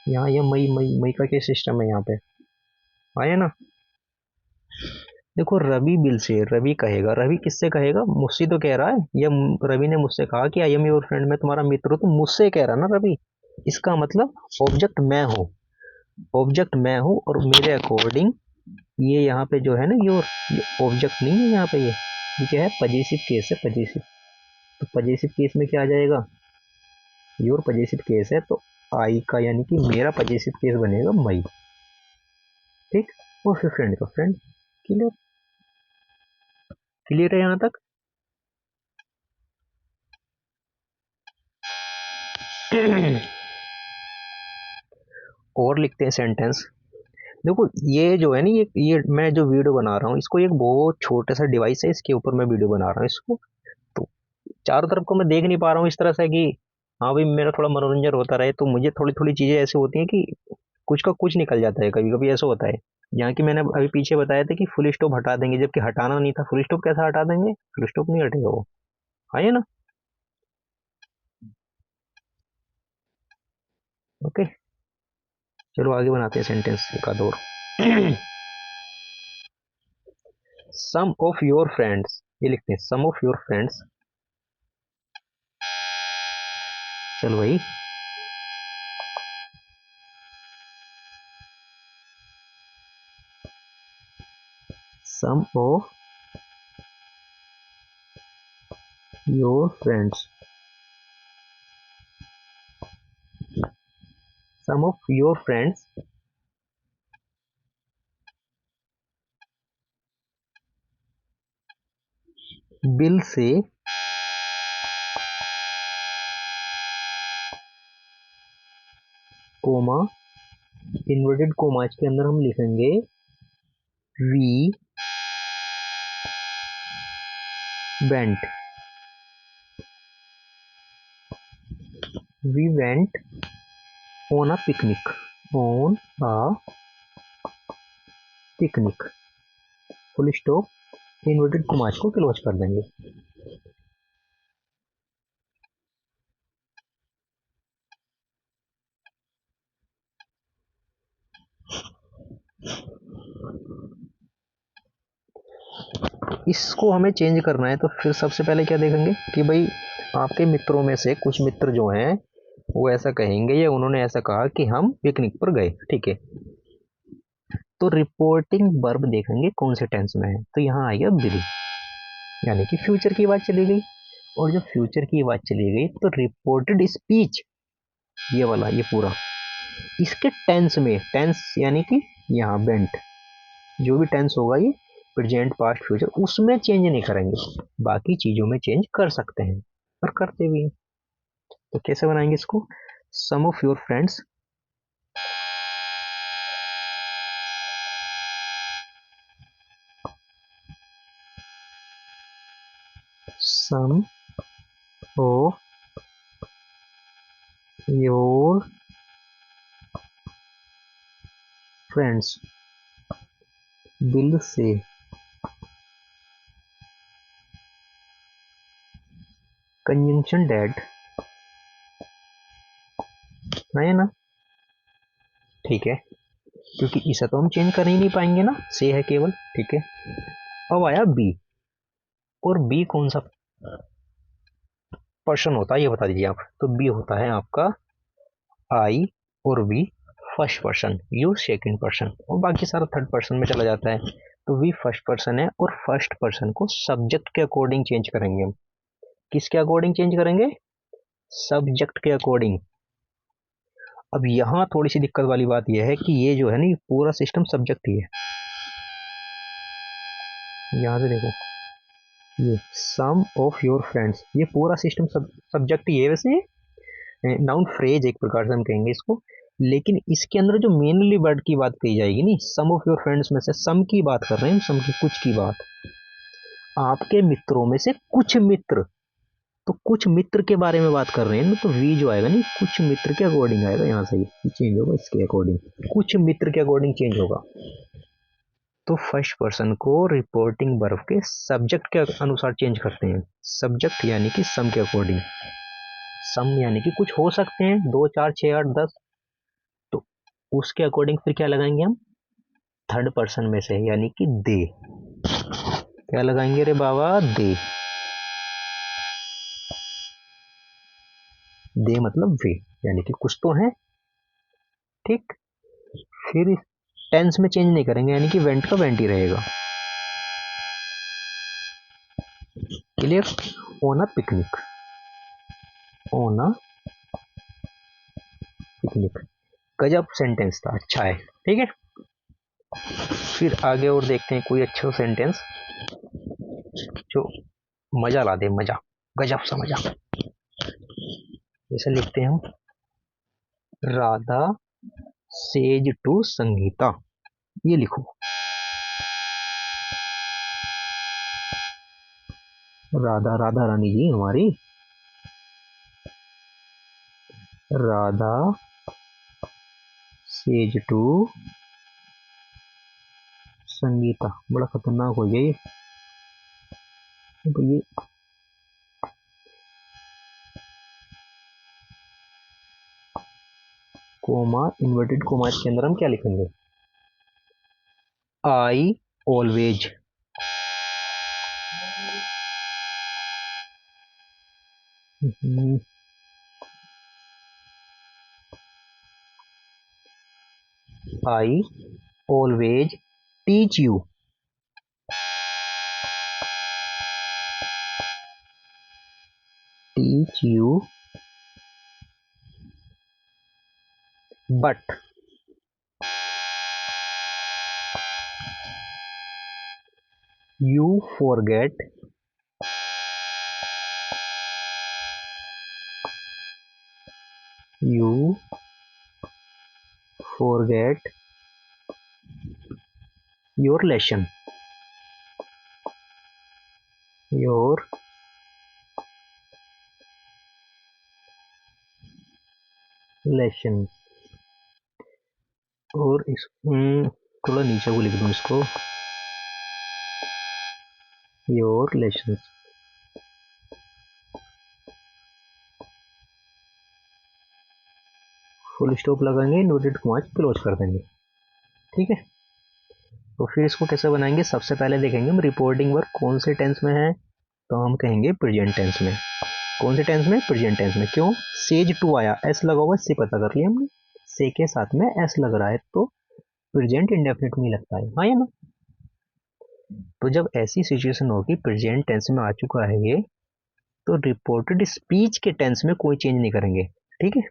यहाँ ये मई मई मई का क्या सिस्टम है यहाँ पे, आया ना। देखो रवि बिल से, रवि कहेगा, रवि किससे कहेगा, मुझसे तो कह रहा है, या रवि ने मुझसे कहा कि आई एम योर फ्रेंड, मैं तुम्हारा मित्र हूँ, तो मुझसे कह रहा ना रवि। इसका मतलब ऑब्जेक्ट मैं हूँ, ऑब्जेक्ट मैं हूँ, और मेरे अकॉर्डिंग ये यहाँ पे जो है ना योर, ये ऑब्जेक्ट नहीं है यहाँ पे, ये क्या है, पजेसिव केस है, पजेसिव। तो पजेसिव केस में क्या आ जाएगा, योर पजेसिव केस है, तो आई का यानी कि मेरा पजेसिव केस बनेगा मई, ठीक। और फिर फ्रेंड का फ्रेंड। क्लियर, क्लियर है यहाँ तक। और लिखते हैं सेंटेंस। देखो ये जो है ना, ये मैं जो वीडियो बना रहा हूँ, इसको एक बहुत छोटा सा डिवाइस है, इसके ऊपर मैं वीडियो बना रहा हूँ इसको। तो चारों तरफ को मैं देख नहीं पा रहा हूँ इस तरह से कि हाँ भाई मेरा थोड़ा मनोरंजन होता रहे, तो मुझे थोड़ी थोड़ी चीजें ऐसी होती हैं कि कुछ का कुछ निकल जाता है, कभी कभी ऐसा होता है। यहाँ की मैंने अभी पीछे बताया था कि फुल स्टॉप हटा देंगे, जबकि हटाना नहीं था, फुल स्टॉप कैसा हटा देंगे, फुल स्टॉप नहीं हटेगा वो, है ना। ओके, चलो आगे बनाते हैं सेंटेंस एक आध और। सम ऑफ योर फ्रेंड्स, ये लिखते हैं सम ऑफ योर फ्रेंड्स। चलो भाई, some of your friends, some of your friends will say comma, inverted commas के अंदर हम लिखेंगे we went, we went on a picnic, on a picnic, full stop, inverted commas को क्लोज कर देंगे। इसको हमें चेंज करना है तो फिर सबसे पहले क्या देखेंगे कि भाई आपके मित्रों में से कुछ मित्र जो हैं वो ऐसा कहेंगे या उन्होंने ऐसा कहा कि हम पिकनिक पर गए, ठीक है। तो रिपोर्टिंग वर्ब देखेंगे कौन से टेंस में है, तो यहाँ आ गया विल, यानी कि फ्यूचर की बात चली गई। और जब फ्यूचर की बात चली गई तो रिपोर्टेड स्पीच, ये वाला ये पूरा इसके टेंस में, टेंस यानी कि यहाँ वेंट, जो भी टेंस होगा ये प्रेजेंट पास्ट फ्यूचर उसमें चेंज नहीं करेंगे, बाकी चीजों में चेंज कर सकते हैं और करते भी हैं। तो कैसे बनाएंगे इसको, some of your friends some of your friends will say conjunction that है ना, ठीक है, क्योंकि इसे तो हम चेंज कर ही नहीं पाएंगे ना, से है केवल, ठीक है। अब आया बी, और बी कौन सा पर्सन होता है ये बता दीजिए आप, तो बी होता है आपका आई, और we first person, you second person, और बाकी सारा थर्ड पर्सन में चला जाता है। तो वी फर्स्ट पर्सन है और फर्स्ट पर्सन को सब्जेक्ट के अकॉर्डिंग चेंज करेंगे हम। किसके अकॉर्डिंग चेंज करेंगे, सब्जेक्ट के अकॉर्डिंग। अब यहाँ थोड़ी सी दिक्कत वाली बात यह है कि ये जो है ना ये पूरा सिस्टम सब्जेक्ट ही है, यहाँ से देखो ये सम ऑफ योर फ्रेंड्स, ये पूरा सिस्टम सब्जेक्ट ही है। वैसे नाउन फ्रेज एक प्रकार से हम कहेंगे इसको, लेकिन इसके अंदर जो मेनली वर्ड की बात कही जाएगी नहीं, सम ऑफ योर फ्रेंड्स में से सम की बात कर रहे हैं, सम की कुछ की बात, आपके मित्रों में से कुछ मित्र, तो कुछ मित्र के बारे में बात कर रहे हैं ना, तो वी जो आएगा नहीं कुछ मित्र के अकॉर्डिंग आएगा, यहाँ से चेंज होगा इसके अकॉर्डिंग, कुछ मित्र के अकॉर्डिंग चेंज होगा। तो फर्स्ट पर्सन को रिपोर्टिंग वर्ब के सब्जेक्ट के अनुसार चेंज करते हैं, सब्जेक्ट यानी कि सम के अकॉर्डिंग, सम यानी कि कुछ हो सकते हैं 2 4 6 8 10, तो उसके अकॉर्डिंग फिर क्या लगाएंगे हम, थर्ड पर्सन में से यानी कि दे, क्या लगाएंगे रे बाबा, दे, दे मतलब वे, यानी कि कुछ तो है, ठीक। फिर टेंस में चेंज नहीं करेंगे, यानी कि वेंट का वेंट ही रहेगा, clear. On a picnic, on a picnic, गजब सेंटेंस था, अच्छा है, ठीक है। फिर आगे और देखते हैं कोई अच्छा सेंटेंस जो मजा ला दे, मजा, गजब सा मजा। जैसे लिखते हैं हम, राधा सेज टू संगीता, ये लिखो, राधा राधा रानी जी हमारी, राधा सेज टू संगीता, बड़ा खतरनाक हो गया ये, तो ये कोमा, इन्वर्टेड कोमा के अंदर हम क्या लिखेंगे, I always, I always teach you, you but you forget you forget your lesson your lesson और इस थोड़ा नीचे को लिख दूं इसको योर लेसन्स फुल स्टॉप लगाएंगे इन्वर्टेड कॉमा क्लोज कर देंगे। ठीक है, तो फिर इसको कैसे बनाएंगे, सबसे पहले देखेंगे हम रिपोर्टिंग वर्ब कौन से टेंस में है, तो हम कहेंगे प्रेजेंट टेंस में। कौन से टेंस में, प्रेजेंट टेंस में। क्यों, सेज टू आया, एस लगा हुआ, से पता कर लिया हमने, से के साथ में एस लग रहा है तो प्रेजेंट इंडेफिनिट में लगता है, हाँ या ना। तो जब ऐसी सिचुएशन होगी प्रेजेंट टेंस में आ चुका है ये, तो रिपोर्टेड स्पीच के टेंस में कोई चेंज नहीं करेंगे। ठीक है,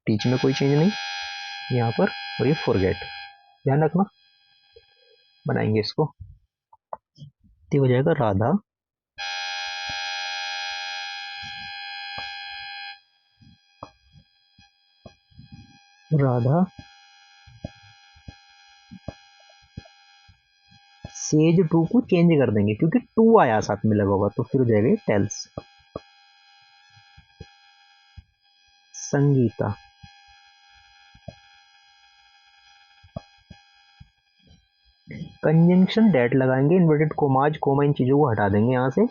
टीच में कोई चेंज नहीं यहाँ पर, और ये फॉरगेट ध्यान रखना। बनाएंगे इसको, तो हो जाएगा राधा राधा सेज टू को चेंज कर देंगे क्योंकि टू आया साथ में लगा होगा, तो फिर हो जाएगा टेल्स संगीता। कंजंक्शन डेट लगाएंगे, इन्वर्टेड कोमाज कोमा इन चीजों को हटा देंगे यहाँ से।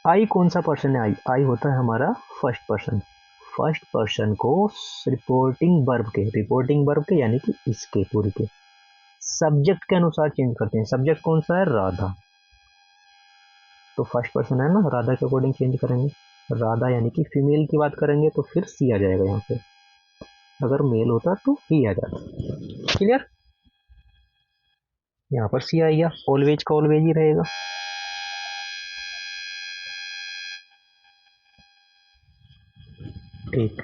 आई कौन सा पर्सन है, आई आई होता है हमारा फर्स्ट पर्सन। फर्स्ट पर्सन को रिपोर्टिंग वर्ब के यानी कि इसके पूरे के सब्जेक्ट के अनुसार चेंज करते हैं। सब्जेक्ट कौन सा है, राधा, तो फर्स्ट पर्सन है ना, राधा के अकॉर्डिंग चेंज करेंगे। राधा यानी कि फीमेल की बात करेंगे तो फिर सी आ जाएगा यहाँ पे, अगर मेल होता तो ही आ जाता। क्लियर, यहाँ पर सी आ गया, ऑलवेज का ऑलवेज ही रहेगा। ठीक,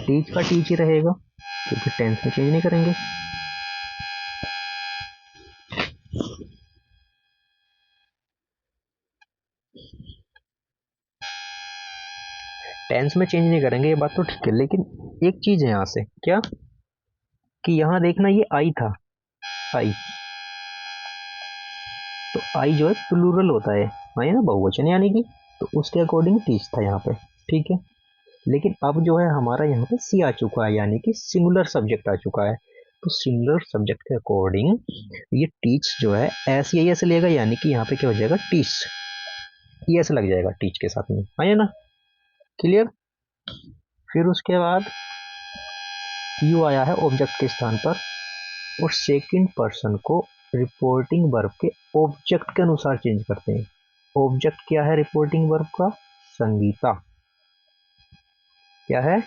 टीच का टीच ही रहेगा क्योंकि टेंस में चेंज नहीं करेंगे। टेंस में चेंज नहीं करेंगे ये बात तो ठीक है, लेकिन एक चीज है यहाँ से, क्या कि यहाँ देखना ये आई था, आई, तो आई जो है प्लूरल होता है, आई ना बहुवचन यानी कि, तो उसके अकॉर्डिंग टीच था यहाँ पे। ठीक है, लेकिन अब जो है हमारा यहाँ पे सी आ चुका है यानी कि सिंगुलर सब्जेक्ट आ चुका है, तो सिंगुलर सब्जेक्ट के अकॉर्डिंग ये टीच जो है एस या एस लेगा, यानी कि यहाँ पे क्या हो जाएगा, टीच, एस लग जाएगा टीच के साथ में, है ना। क्लियर, फिर उसके बाद यू आया है ऑब्जेक्ट के स्थान पर, और सेकंड पर्सन को रिपोर्टिंग वर्ब के ऑब्जेक्ट के अनुसार चेंज करते हैं। ऑब्जेक्ट क्या है रिपोर्टिंग वर्ब का, संगीता, क्या है,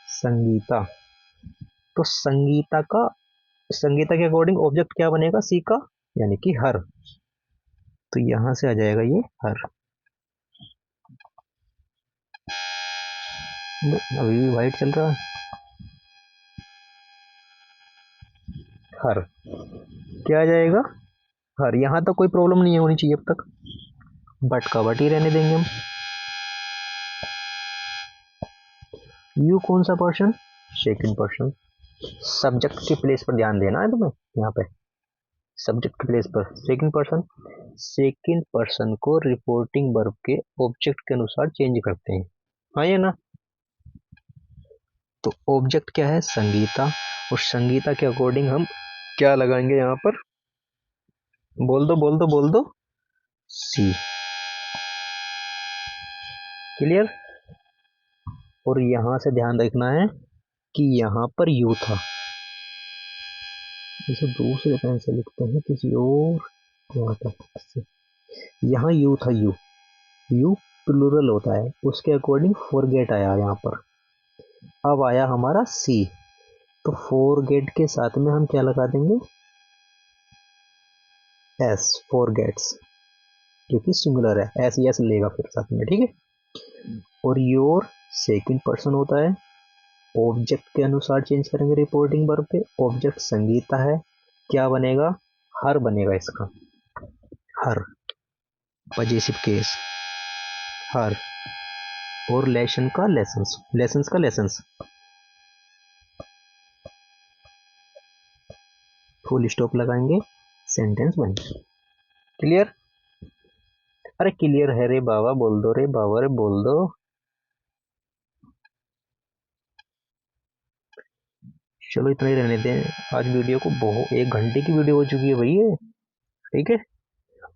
संगीता। तो संगीता के अकॉर्डिंग ऑब्जेक्ट क्या बनेगा, सी का, यानी कि हर, तो यहां से आ जाएगा ये हर। अभी भी वाइट चल रहा है, हर क्या आ जाएगा, हर। यहां तक कोई प्रॉब्लम नहीं होनी चाहिए अब तक, बट का बट ही रहने देंगे हम। यू कौन सा पर्सन, सेकंड पर्सन। सब्जेक्ट के प्लेस पर ध्यान देना है तुम्हें, यहाँ पे सब्जेक्ट के प्लेस पर सेकंड पर्सन। सेकंड पर्सन को रिपोर्टिंग वर्ब के ऑब्जेक्ट के अनुसार चेंज करते हैं, हाँ या ना। तो ऑब्जेक्ट क्या है, संगीता, और संगीता के अकॉर्डिंग हम क्या लगाएंगे यहाँ पर, बोल दो बोल दो बोल दो, सी। क्लियर, और यहां से ध्यान रखना है कि यहाँ पर यू था, इसे दूसरे पेन से लिखते हैं किसी और, यहाँ यू था, यू यू प्लूरल होता है, उसके अकॉर्डिंग फॉरगेट आया यहाँ पर। अब आया हमारा सी, तो फॉरगेट के साथ में हम क्या लगा देंगे, एस, फॉरगेट्स। क्योंकि सिंगुलर है, एस यस लेगा फिर साथ में, ठीक है। और योर सेकंड पर्सन होता है, ऑब्जेक्ट के अनुसार चेंज करेंगे रिपोर्टिंग वर्ब पे। ऑब्जेक्ट संगीता है, क्या बनेगा, हर बनेगा इसका, हर पजेसिव केस, हर। और लेसन का लेसन्स, लेसन्स का लेसन्स, फुल स्टॉप लगाएंगे, सेंटेंस बन गया। क्लियर? अरे क्लियर है रे बाबा, बोल दो रे बाबा, रे बोल दो। चलो इतना ही रहने दें, आज वीडियो को बहुत 1 घंटे की वीडियो हो चुकी है भाई ये, ठीक है।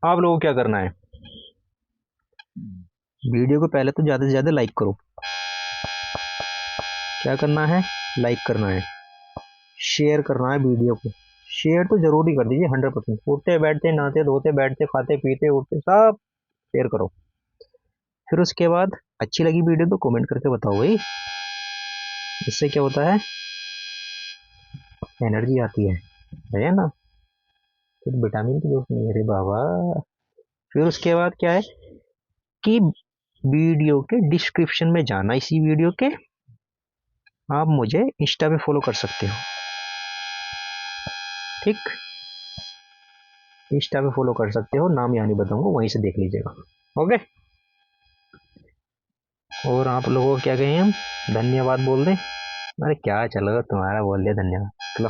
आप लोगों को क्या करना है, वीडियो को पहले तो ज़्यादा से ज़्यादा लाइक करो, क्या करना है, लाइक करना है, शेयर करना है वीडियो को, शेयर तो जरूर ही कर दीजिए 100%। उठते बैठते नहाते धोते बैठते खाते पीते उठते सब शेयर करो। फिर उसके बाद अच्छी लगी वीडियो तो कमेंट करके बताओ भाई, इससे क्या होता है, एनर्जी आती है ना। फिर विटामिन की जरूरत नहीं है रे बाबा। फिर उसके बाद क्या है कि वीडियो के डिस्क्रिप्शन में जाना, इसी वीडियो के आप मुझे इंस्टा पे फॉलो कर सकते हो, ठीक, इंस्टा पे फॉलो कर सकते हो, नाम यहाँ नहीं बताऊंगा, वहीं से देख लीजिएगा, ओके। और आप लोगों को क्या कहें हम, धन्यवाद बोल दें। अरे क्या चलो तुम्हारा बोल दिया धन्यवाद, चलो।